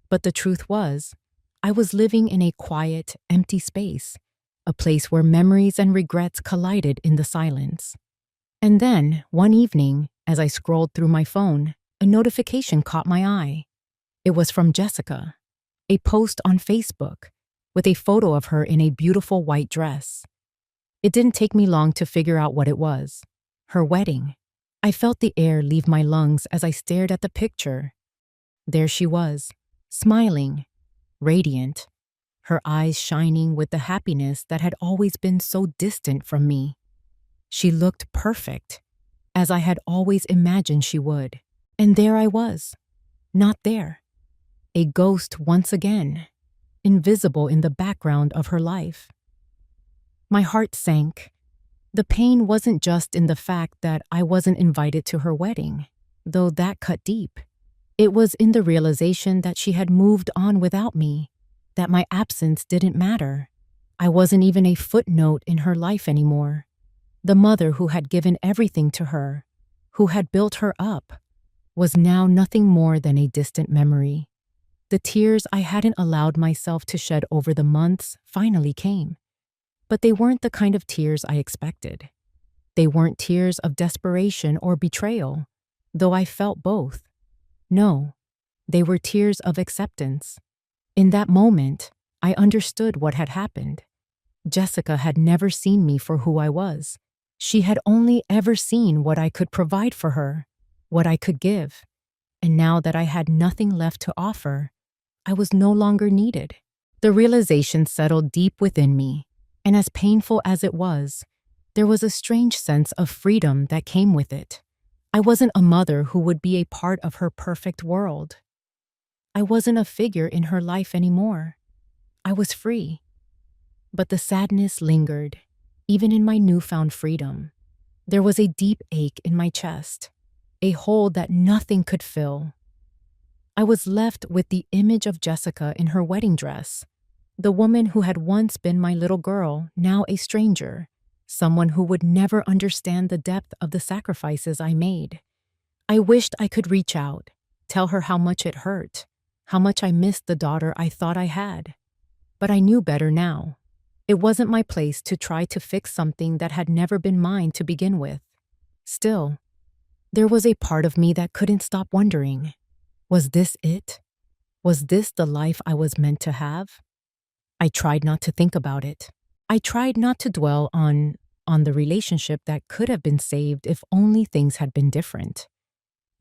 But the truth was, I was living in a quiet, empty space, a place where memories and regrets collided in the silence. And then, one evening, as I scrolled through my phone, a notification caught my eye. It was from Jessica, a post on Facebook, with a photo of her in a beautiful white dress. It didn't take me long to figure out what it was. Her wedding. I felt the air leave my lungs as I stared at the picture. There she was, smiling, radiant, her eyes shining with the happiness that had always been so distant from me. She looked perfect, as I had always imagined she would. And there I was, not there. A ghost once again, invisible in the background of her life. My heart sank. The pain wasn't just in the fact that I wasn't invited to her wedding, though that cut deep. It was in the realization that she had moved on without me, that my absence didn't matter. I wasn't even a footnote in her life anymore. The mother who had given everything to her, who had built her up, was now nothing more than a distant memory. The tears I hadn't allowed myself to shed over the months finally came. But they weren't the kind of tears I expected. They weren't tears of desperation or betrayal, though I felt both. No, they were tears of acceptance. In that moment, I understood what had happened. Jessica had never seen me for who I was. She had only ever seen what I could provide for her, what I could give. And now that I had nothing left to offer, I was no longer needed. The realization settled deep within me, and as painful as it was, there was a strange sense of freedom that came with it. I wasn't a mother who would be a part of her perfect world. I wasn't a figure in her life anymore. I was free. But the sadness lingered, even in my newfound freedom. There was a deep ache in my chest, a hole that nothing could fill. I was left with the image of Jessica in her wedding dress, the woman who had once been my little girl, now a stranger, someone who would never understand the depth of the sacrifices I made. I wished I could reach out, tell her how much it hurt, how much I missed the daughter I thought I had. But I knew better now. It wasn't my place to try to fix something that had never been mine to begin with. Still, there was a part of me that couldn't stop wondering, was this it? Was this the life I was meant to have? I tried not to think about it. I tried not to dwell on the relationship that could have been saved if only things had been different.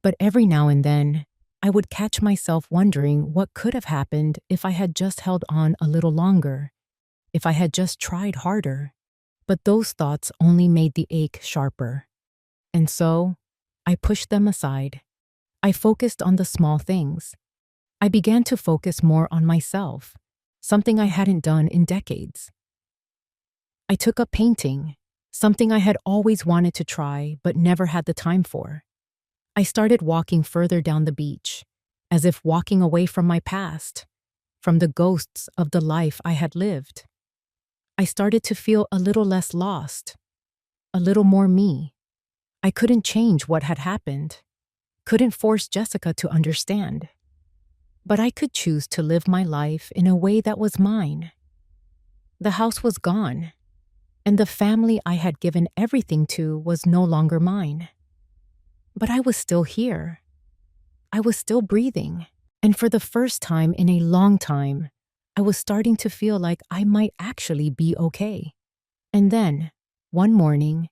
But every now and then, I would catch myself wondering what could have happened if I had just held on a little longer, if I had just tried harder. But those thoughts only made the ache sharper. And so, I pushed them aside. I focused on the small things. I began to focus more on myself, something I hadn't done in decades. I took up painting, something I had always wanted to try but never had the time for. I started walking further down the beach, as if walking away from my past, from the ghosts of the life I had lived. I started to feel a little less lost, a little more me. I couldn't change what had happened, couldn't force Jessica to understand. but I could choose to live my life in a way that was mine. The house was gone, and the family I had given everything to was no longer mine. But I was still here. I was still breathing, and for the first time in a long time, I was starting to feel like I might actually be okay. And then, one morning,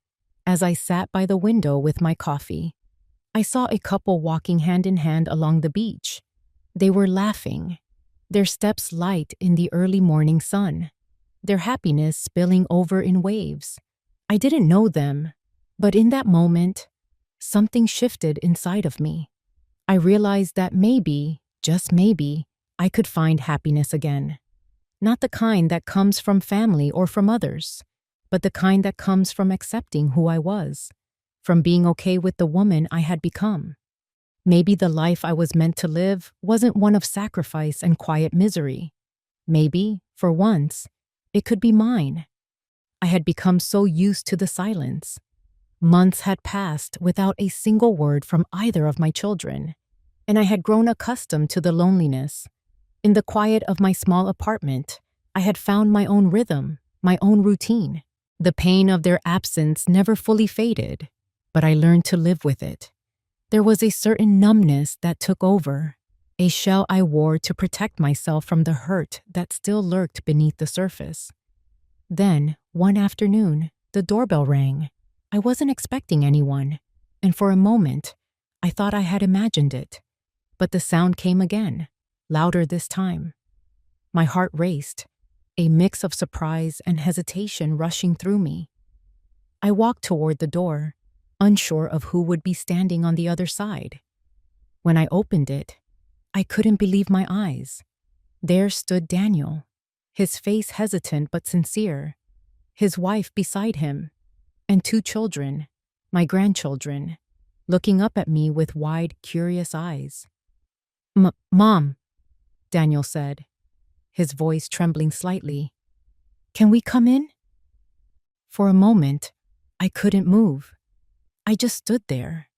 as I sat by the window with my coffee, I saw a couple walking hand in hand along the beach. They were laughing, their steps light in the early morning sun, their happiness spilling over in waves. I didn't know them, but in that moment, something shifted inside of me. I realized that maybe, just maybe, I could find happiness again. Not the kind that comes from family or from others, but the kind that comes from accepting who I was, from being okay with the woman I had become. Maybe the life I was meant to live wasn't one of sacrifice and quiet misery. Maybe, for once, it could be mine. I had become so used to the silence. Months had passed without a single word from either of my children, and I had grown accustomed to the loneliness. In the quiet of my small apartment, I had found my own rhythm, my own routine. The pain of their absence never fully faded, but I learned to live with it. There was a certain numbness that took over, a shell I wore to protect myself from the hurt that still lurked beneath the surface. Then, one afternoon, the doorbell rang. I wasn't expecting anyone, and for a moment, I thought I had imagined it. But the sound came again, louder this time. My heart raced, a mix of surprise and hesitation rushing through me. I walked toward the door, unsure of who would be standing on the other side. When I opened it, I couldn't believe my eyes. There stood Daniel, his face hesitant but sincere, his wife beside him, and 2 children, my grandchildren, looking up at me with wide, curious eyes. Mom, Daniel said, his voice trembling slightly. Can we come in? For a moment, I couldn't move. I just stood there,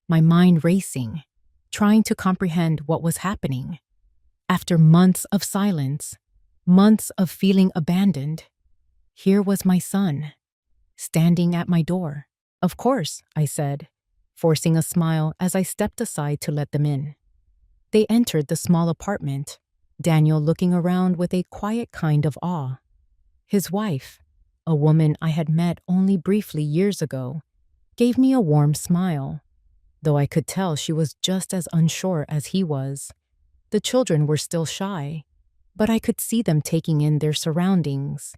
my mind racing, trying to comprehend what was happening. After months of silence, months of feeling abandoned, here was my son, standing at my door. Of course, I said, forcing a smile as I stepped aside to let them in. They entered the small apartment, Daniel looking around with a quiet kind of awe. His wife, a woman I had met only briefly years ago, gave me a warm smile, though I could tell she was just as unsure as he was. The children were still shy, but I could see them taking in their surroundings,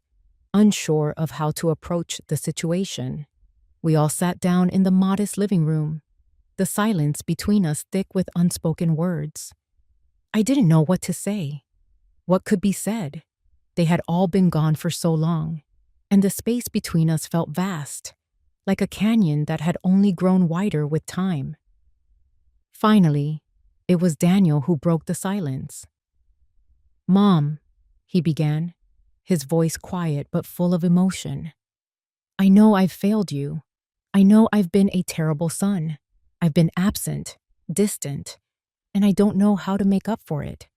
unsure of how to approach the situation. We all sat down in the modest living room, the silence between us thick with unspoken words. I didn't know what to say. What could be said? They had all been gone for so long, and the space between us felt vast, like a canyon that had only grown wider with time. Finally, it was Daniel who broke the silence. Mom, he began, his voice quiet but full of emotion. I know I've failed you. I know I've been a terrible son. I've been absent, distant, and I don't know how to make up for it.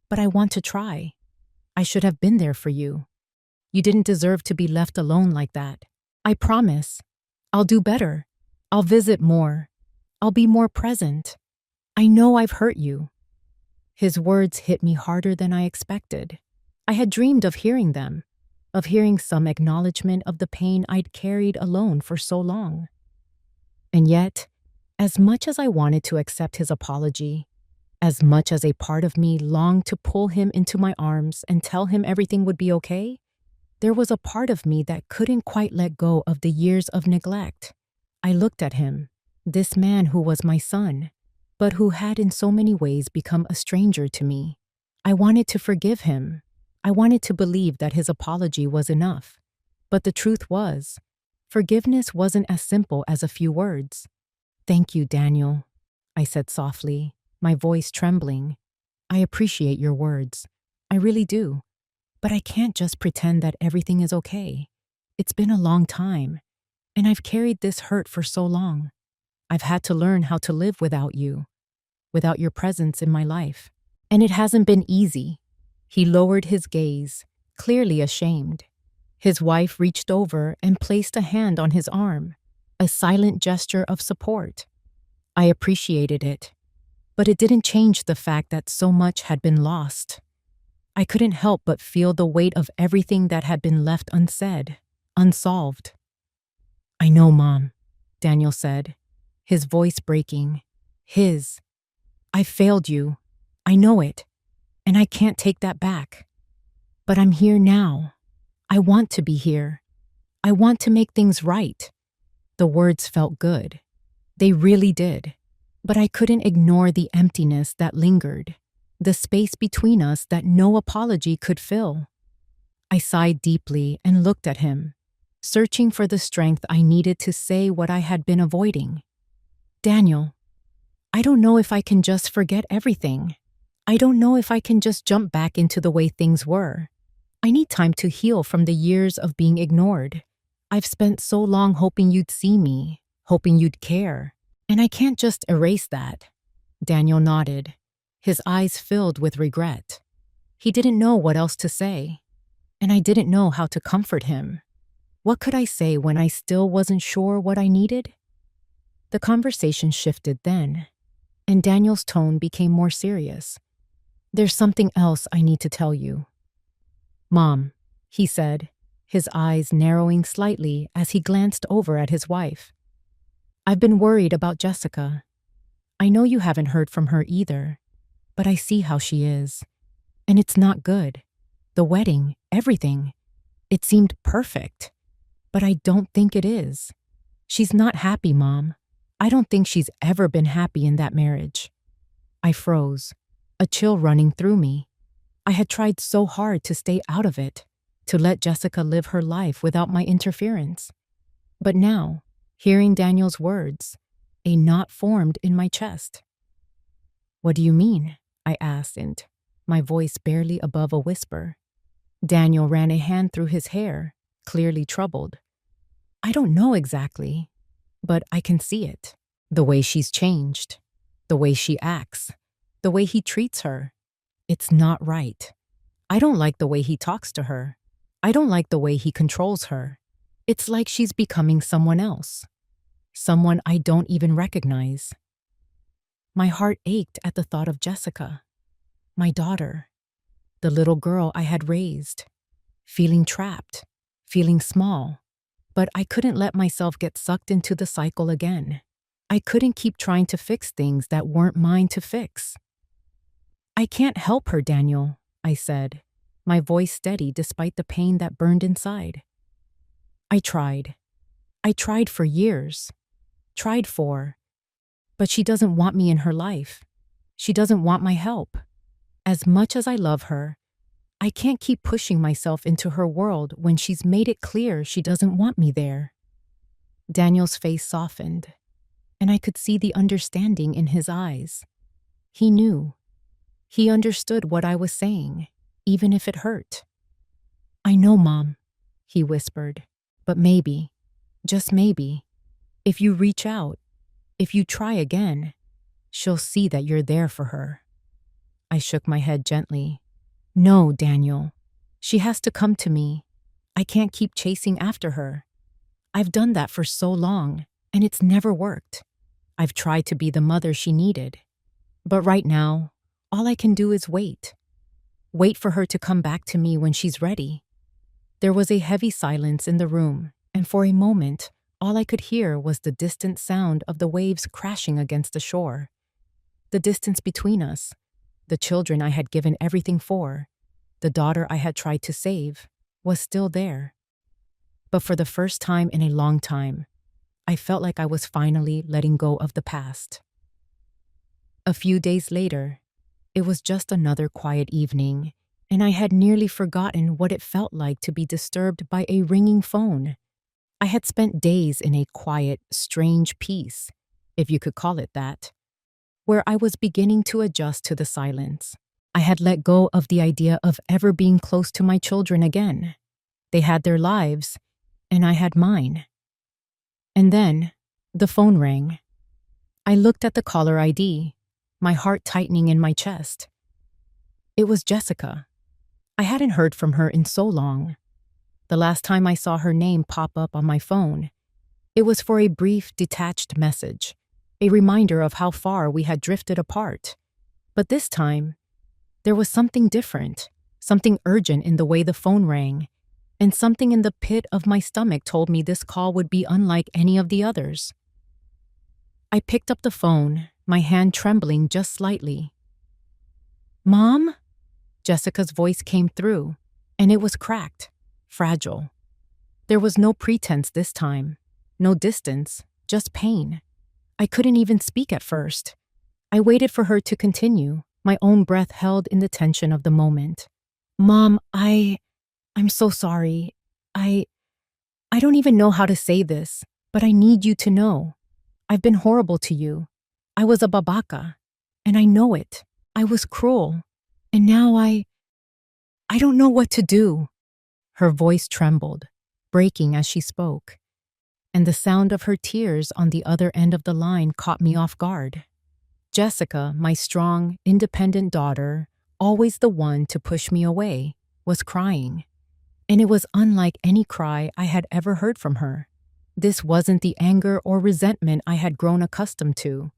But I want to try. I should have been there for you. You didn't deserve to be left alone like that. I promise. I'll do better. I'll visit more. I'll be more present. I know I've hurt you. His words hit me harder than I expected. I had dreamed of hearing them, of hearing some acknowledgement of the pain I'd carried alone for so long. And yet, as much as I wanted to accept his apology, as much as a part of me longed to pull him into my arms and tell him everything would be okay, there was a part of me that couldn't quite let go of the years of neglect. I looked at him, this man who was my son, but who had in so many ways become a stranger to me. I wanted to forgive him. I wanted to believe that his apology was enough. But the truth was, forgiveness wasn't as simple as a few words. Thank you, Daniel, I said softly, my voice trembling. I appreciate your words. I really do. But I can't just pretend that everything is okay. It's been a long time, and I've carried this hurt for so long. I've had to learn how to live without you, without your presence in my life. And it hasn't been easy. He lowered his gaze, clearly ashamed. His wife reached over and placed a hand on his arm, a silent gesture of support. I appreciated it, but it didn't change the fact that so much had been lost. I couldn't help but feel the weight of everything that had been left unsaid, unsolved. "I know, Mom," Daniel said, his voice breaking. I failed you. I know it, and I can't take that back. But I'm here now. I want to be here. I want to make things right." The words felt good. They really did. But I couldn't ignore the emptiness that lingered, the space between us that no apology could fill. I sighed deeply and looked at him, searching for the strength I needed to say what I had been avoiding. "Daniel, I don't know if I can just forget everything. I don't know if I can just jump back into the way things were. I need time to heal from the years of being ignored. I've spent so long hoping you'd see me, hoping you'd care, and I can't just erase that." Daniel nodded, his eyes filled with regret. He didn't know what else to say, and I didn't know how to comfort him. What could I say when I still wasn't sure what I needed? The conversation shifted then, and Daniel's tone became more serious. "There's something else I need to tell you." "Mom," he said, his eyes narrowing slightly as he glanced over at his wife. "I've been worried about Jessica. I know you haven't heard from her either, but I see how she is. And it's not good. The wedding, everything. It seemed perfect. But I don't think it is. She's not happy, Mom. I don't think she's ever been happy in that marriage." I froze, a chill running through me. I had tried so hard to stay out of it, to let Jessica live her life without my interference. But now, hearing Daniel's words, a knot formed in my chest. "What do you mean?" I asked, my voice barely above a whisper. Daniel ran a hand through his hair, clearly troubled. "I don't know exactly, but I can see it. The way she's changed, the way she acts, the way he treats her. It's not right. I don't like the way he talks to her. I don't like the way he controls her. It's like she's becoming someone else. Someone I don't even recognize." My heart ached at the thought of Jessica, my daughter, the little girl I had raised, feeling trapped, feeling small. But I couldn't let myself get sucked into the cycle again. I couldn't keep trying to fix things that weren't mine to fix. "I can't help her, Daniel," I said, my voice steady despite the pain that burned inside. I tried. I tried for years. But she doesn't want me in her life. She doesn't want my help. As much as I love her, I can't keep pushing myself into her world when she's made it clear she doesn't want me there." Daniel's face softened, and I could see the understanding in his eyes. He knew. He understood what I was saying, even if it hurt. "I know, Mom," he whispered, "but maybe, just maybe, if you reach out, if you try again, she'll see that you're there for her." I shook my head gently. "No, Daniel. She has to come to me. I can't keep chasing after her. I've done that for so long, and it's never worked. I've tried to be the mother she needed. But right now, all I can do is wait. Wait for her to come back to me when she's ready." There was a heavy silence in the room, and for a moment, all I could hear was the distant sound of the waves crashing against the shore. The distance between us, the children I had given everything for, the daughter I had tried to save, was still there. But for the first time in a long time, I felt like I was finally letting go of the past. A few days later, it was just another quiet evening, and I had nearly forgotten what it felt like to be disturbed by a ringing phone. I had spent days in a quiet, strange peace, if you could call it that, where I was beginning to adjust to the silence. I had let go of the idea of ever being close to my children again. They had their lives, and I had mine. And then, the phone rang. I looked at the caller ID, my heart tightening in my chest. It was Jessica. I hadn't heard from her in so long. The last time I saw her name pop up on my phone, it was for a brief, detached message, a reminder of how far we had drifted apart. But this time, there was something different, something urgent in the way the phone rang, and something in the pit of my stomach told me this call would be unlike any of the others. I picked up the phone, my hand trembling just slightly. "Mom?" Jessica's voice came through, and it was cracked, fragile. There was no pretense this time, no distance, just pain. I couldn't even speak at first. I waited for her to continue, my own breath held in the tension of the moment. "Mom, I'm so sorry. I don't even know how to say this, but I need you to know. I've been horrible to you. I was a babaka, and I know it. I was cruel. And now I don't know what to do." Her voice trembled, breaking as she spoke, and the sound of her tears on the other end of the line caught me off guard. Jessica, my strong, independent daughter, always the one to push me away, was crying. And it was unlike any cry I had ever heard from her. This wasn't the anger or resentment I had grown accustomed to.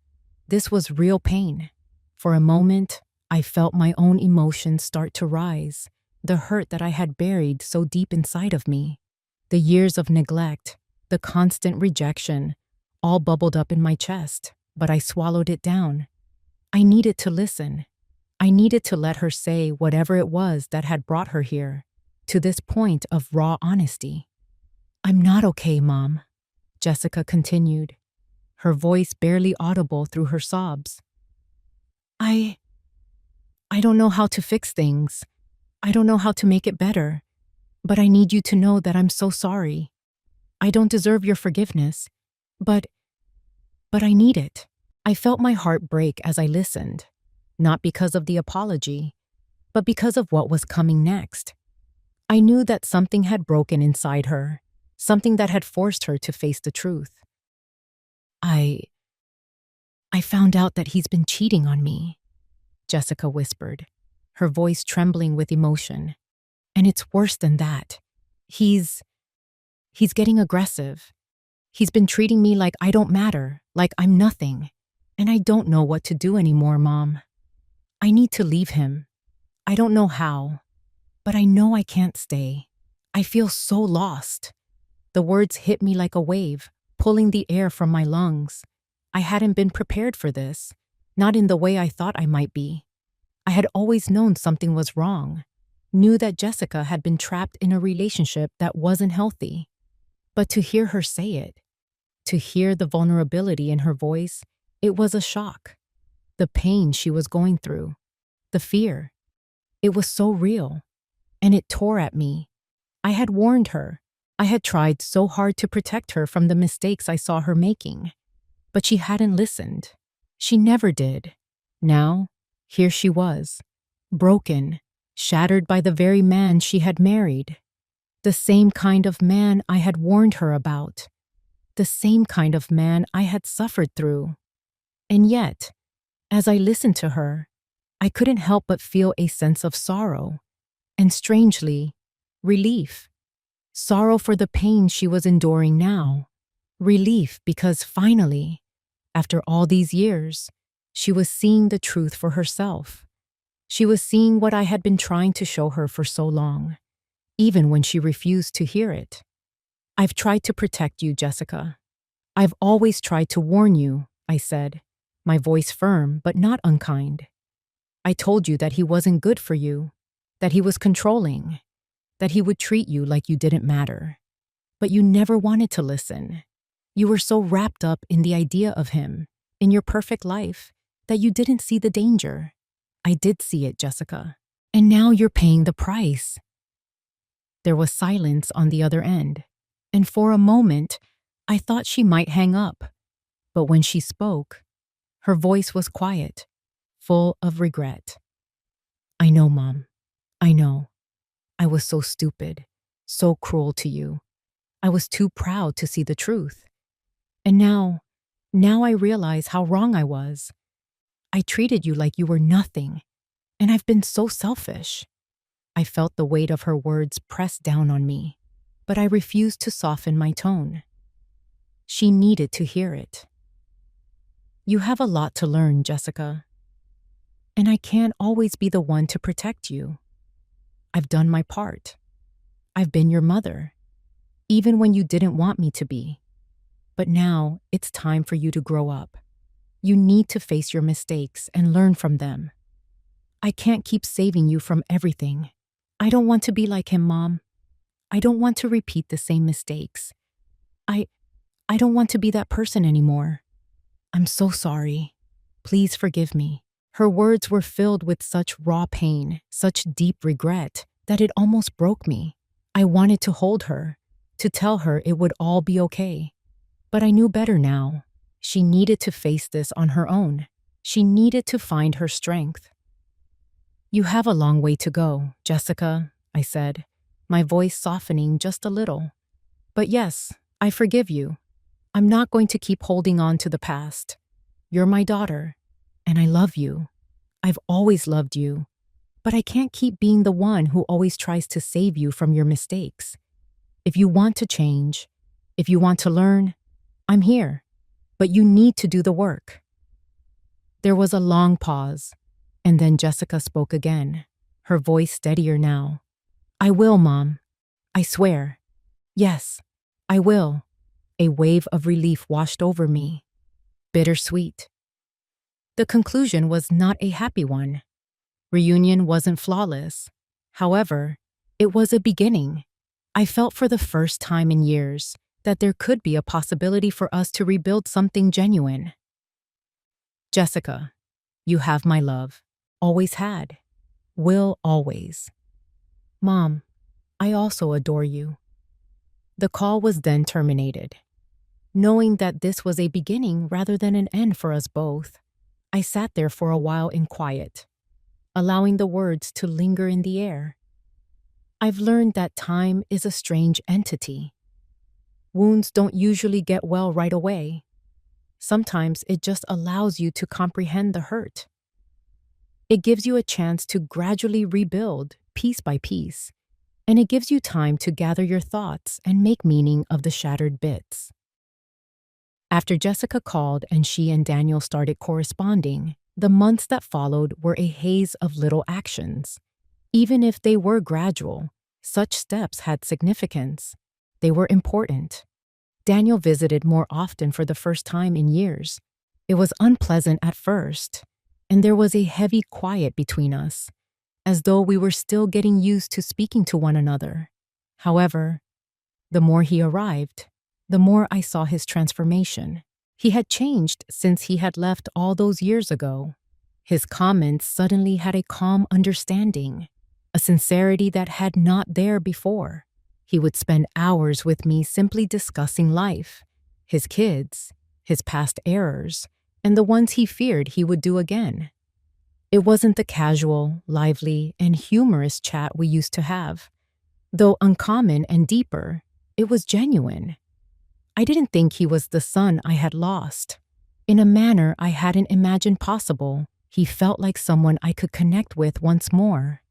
This was real pain. For a moment, I felt my own emotions start to rise, the hurt that I had buried so deep inside of me. The years of neglect, the constant rejection, all bubbled up in my chest, but I swallowed it down. I needed to listen. I needed to let her say whatever it was that had brought her here, to this point of raw honesty. "I'm not okay, Mom," Jessica continued, her voice barely audible through her sobs. I don't know how to fix things. I don't know how to make it better. But I need you to know that I'm so sorry. I don't deserve your forgiveness, but I need it." I felt my heart break as I listened, not because of the apology, but because of what was coming next. I knew that something had broken inside her, something that had forced her to face the truth. I found out that he's been cheating on me," Jessica whispered, her voice trembling with emotion. "And it's worse than that. He's getting aggressive. He's been treating me like I don't matter, like I'm nothing. And I don't know what to do anymore, Mom. I need to leave him. I don't know how, but I know I can't stay. I feel so lost." The words hit me like a wave, pulling the air from my lungs. I hadn't been prepared for this, not in the way I thought I might be. I had always known something was wrong, knew that Jessica had been trapped in a relationship that wasn't healthy. But to hear her say it, to hear the vulnerability in her voice, it was a shock. The pain she was going through, the fear, it was so real, and it tore at me. I had warned her. I had tried so hard to protect her from the mistakes I saw her making. But she hadn't listened. She never did. Now, here she was, broken, shattered by the very man she had married. The same kind of man I had warned her about. The same kind of man I had suffered through. And yet, as I listened to her, I couldn't help but feel a sense of sorrow, and strangely, relief. Sorrow for the pain she was enduring now. Relief because finally, after all these years, she was seeing the truth for herself. She was seeing what I had been trying to show her for so long, even when she refused to hear it. "I've tried to protect you, Jessica. I've always tried to warn you," I said, my voice firm but not unkind. "I told you that he wasn't good for you, that he was controlling, that he would treat you like you didn't matter. But you never wanted to listen. You were so wrapped up in the idea of him, in your perfect life, that you didn't see the danger. I did see it, Jessica. And now you're paying the price." There was silence on the other end, and for a moment, I thought she might hang up. But when she spoke, her voice was quiet, full of regret. "I know, Mom. I know. I was so stupid, so cruel to you. I was too proud to see the truth. And now I realize how wrong I was. I treated you like you were nothing, And I've been so selfish. I felt the weight of her words press down on me, but I refused to soften my tone. She needed to hear it. You have a lot to learn, Jessica. And I can't always be the one to protect you. I've done my part. I've been your mother, even when you didn't want me to be. But now it's time for you to grow up. You need to face your mistakes and learn from them. I can't keep saving you from everything. I don't want to be like him, Mom. I don't want to repeat the same mistakes. I don't want to be that person anymore. I'm so sorry. Please forgive me. Her words were filled with such raw pain, such deep regret, that it almost broke me. I wanted to hold her, to tell her it would all be okay. But I knew better now. She needed to face this on her own. She needed to find her strength. You have a long way to go, Jessica, I said, my voice softening just a little. But yes, I forgive you. I'm not going to keep holding on to the past. You're my daughter, and I love you. I've always loved you. But I can't keep being the one who always tries to save you from your mistakes. If you want to change, if you want to learn, I'm here. But you need to do the work. There was a long pause, and then Jessica spoke again, her voice steadier now. I will, Mom. I swear. Yes, I will. A wave of relief washed over me. Bittersweet. The conclusion was not a happy one. Reunion wasn't flawless. However, it was a beginning. I felt for the first time in years that there could be a possibility for us to rebuild something genuine. Jessica, you have my love. Always had. Will always. Mom, I also adore you. The call was then terminated. Knowing that this was a beginning rather than an end for us both, I sat there for a while in quiet, allowing the words to linger in the air. I've learned that time is a strange entity. Wounds don't usually get well right away. Sometimes it just allows you to comprehend the hurt. It gives you a chance to gradually rebuild, piece by piece, and it gives you time to gather your thoughts and make meaning of the shattered bits. After Jessica called and she and Daniel started corresponding, the months that followed were a haze of little actions. Even if they were gradual, such steps had significance. They were important. Daniel visited more often for the first time in years. It was unpleasant at first, and there was a heavy quiet between us, as though we were still getting used to speaking to one another. However, the more he arrived, the more I saw his transformation. He had changed since he had left all those years ago. His comments suddenly had a calm understanding, a sincerity that had not there before. He would spend hours with me simply discussing life, his kids, his past errors, and the ones he feared he would do again. It wasn't the casual, lively, and humorous chat we used to have. Though uncommon and deeper, it was genuine. I didn't think he was the son I had lost. In a manner I hadn't imagined possible, he felt like someone I could connect with once more.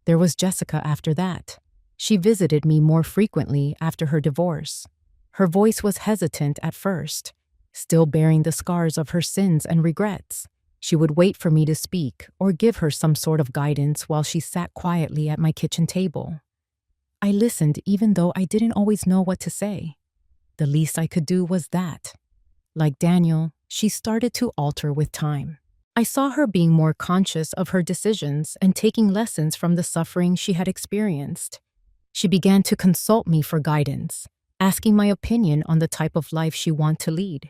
There was Jessica after that. She visited me more frequently after her divorce. Her voice was hesitant at first, still bearing the scars of her sins and regrets. She would wait for me to speak or give her some sort of guidance while she sat quietly at my kitchen table. I listened even though I didn't always know what to say. The least I could do was that. Like Daniel, she started to alter with time. I saw her being more conscious of her decisions and taking lessons from the suffering she had experienced. She began to consult me for guidance, asking my opinion on the type of life she wanted to lead.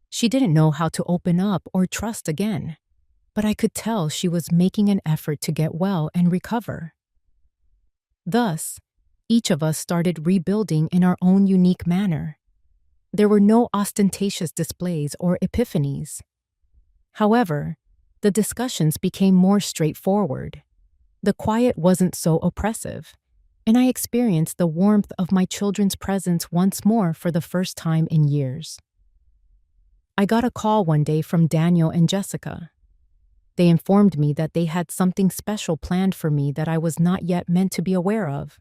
She didn't know how to open up or trust again, but I could tell she was making an effort to get well and recover. Thus, each of us started rebuilding in our own unique manner. There were no ostentatious displays or epiphanies. However, the discussions became more straightforward. The quiet wasn't so oppressive, and I experienced the warmth of my children's presence once more for the first time in years. I got a call one day from Daniel and Jessica. They informed me that they had something special planned for me that I was not yet meant to be aware of.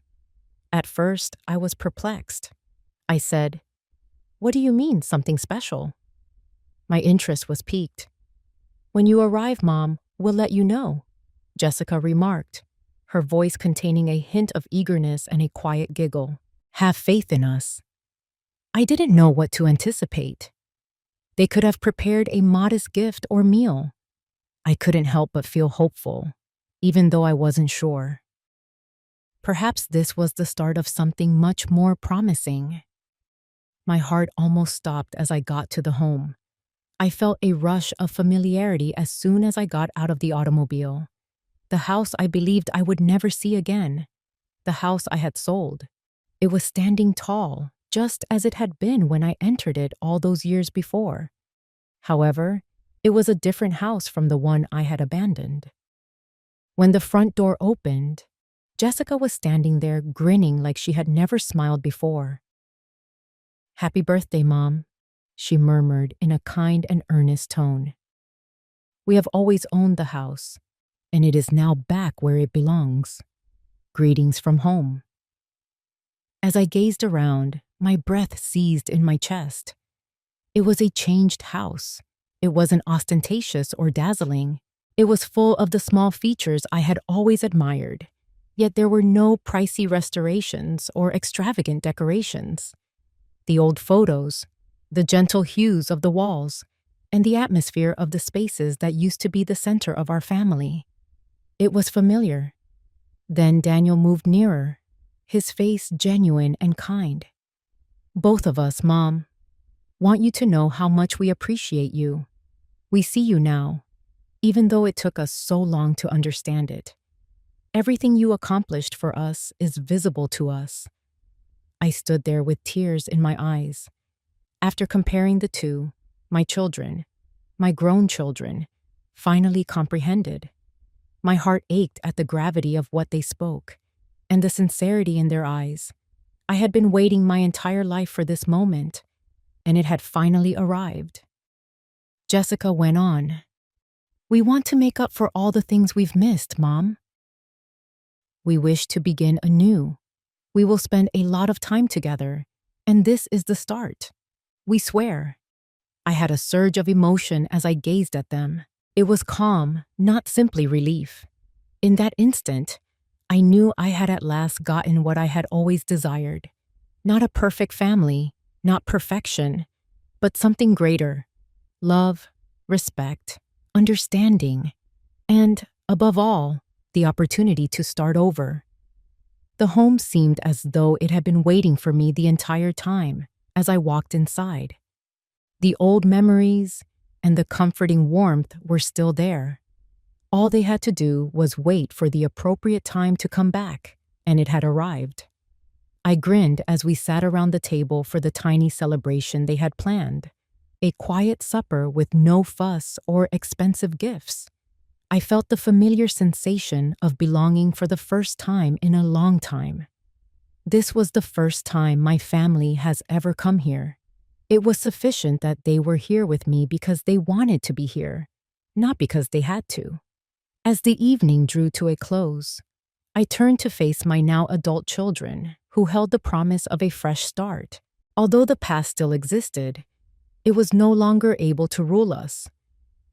At first, I was perplexed. I said, "What do you mean, something special?" My interest was piqued. "When you arrive, Mom, we'll let you know," Jessica remarked, her voice containing a hint of eagerness and a quiet giggle. "Have faith in us." I didn't know what to anticipate. They could have prepared a modest gift or meal. I couldn't help but feel hopeful, even though I wasn't sure. Perhaps this was the start of something much more promising. My heart almost stopped as I got to the home. I felt a rush of familiarity as soon as I got out of the automobile. The house I believed I would never see again. The house I had sold. It was standing tall, just as it had been when I entered it all those years before. However, it was a different house from the one I had abandoned. When the front door opened, Jessica was standing there grinning like she had never smiled before. "Happy birthday, Mom," she murmured in a kind and earnest tone. "We have always owned the house, and it is now back where it belongs. Greetings from home." As I gazed around, my breath seized in my chest. It was a changed house. It wasn't ostentatious or dazzling. It was full of the small features I had always admired. Yet there were no pricey restorations or extravagant decorations. The old photos, the gentle hues of the walls, and the atmosphere of the spaces that used to be the center of our family. It was familiar. Then Daniel moved nearer, his face genuine and kind. "Both of us, Mom, want you to know how much we appreciate you. We see you now, even though it took us so long to understand it. Everything you accomplished for us is visible to us." I stood there with tears in my eyes. After comparing the two, my children, my grown children, finally comprehended. My heart ached at the gravity of what they spoke, and the sincerity in their eyes. I had been waiting my entire life for this moment, and it had finally arrived. Jessica went on. "We want to make up for all the things we've missed, Mom. We wish to begin anew. We will spend a lot of time together, and this is the start. We swear." I had a surge of emotion as I gazed at them. It was calm, not simply relief. In that instant, I knew I had at last gotten what I had always desired. Not a perfect family, not perfection, but something greater. Love, respect, understanding, and, above all, the opportunity to start over. The home seemed as though it had been waiting for me the entire time as I walked inside. The old memories and the comforting warmth were still there. All they had to do was wait for the appropriate time to come back, and it had arrived. I grinned as we sat around the table for the tiny celebration they had planned, a quiet supper with no fuss or expensive gifts. I felt the familiar sensation of belonging for the first time in a long time. This was the first time my family has ever come here. It was sufficient that they were here with me because they wanted to be here, not because they had to. As the evening drew to a close, I turned to face my now adult children, who held the promise of a fresh start. Although the past still existed, it was no longer able to rule us.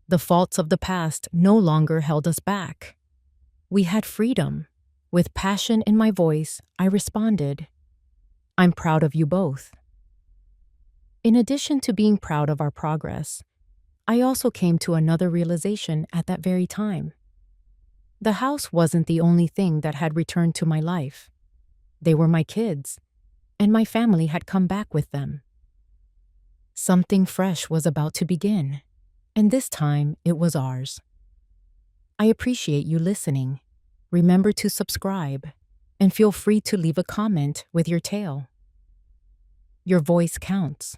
The faults of the past no longer held us back. We had freedom. With passion in my voice, I responded, "I'm proud of you both." In addition to being proud of our progress, I also came to another realization at that very time. The house wasn't the only thing that had returned to my life. They were my kids, and my family had come back with them. Something fresh was about to begin, and this time it was ours. I appreciate you listening. Remember to subscribe, and feel free to leave a comment with your tale. Your voice counts.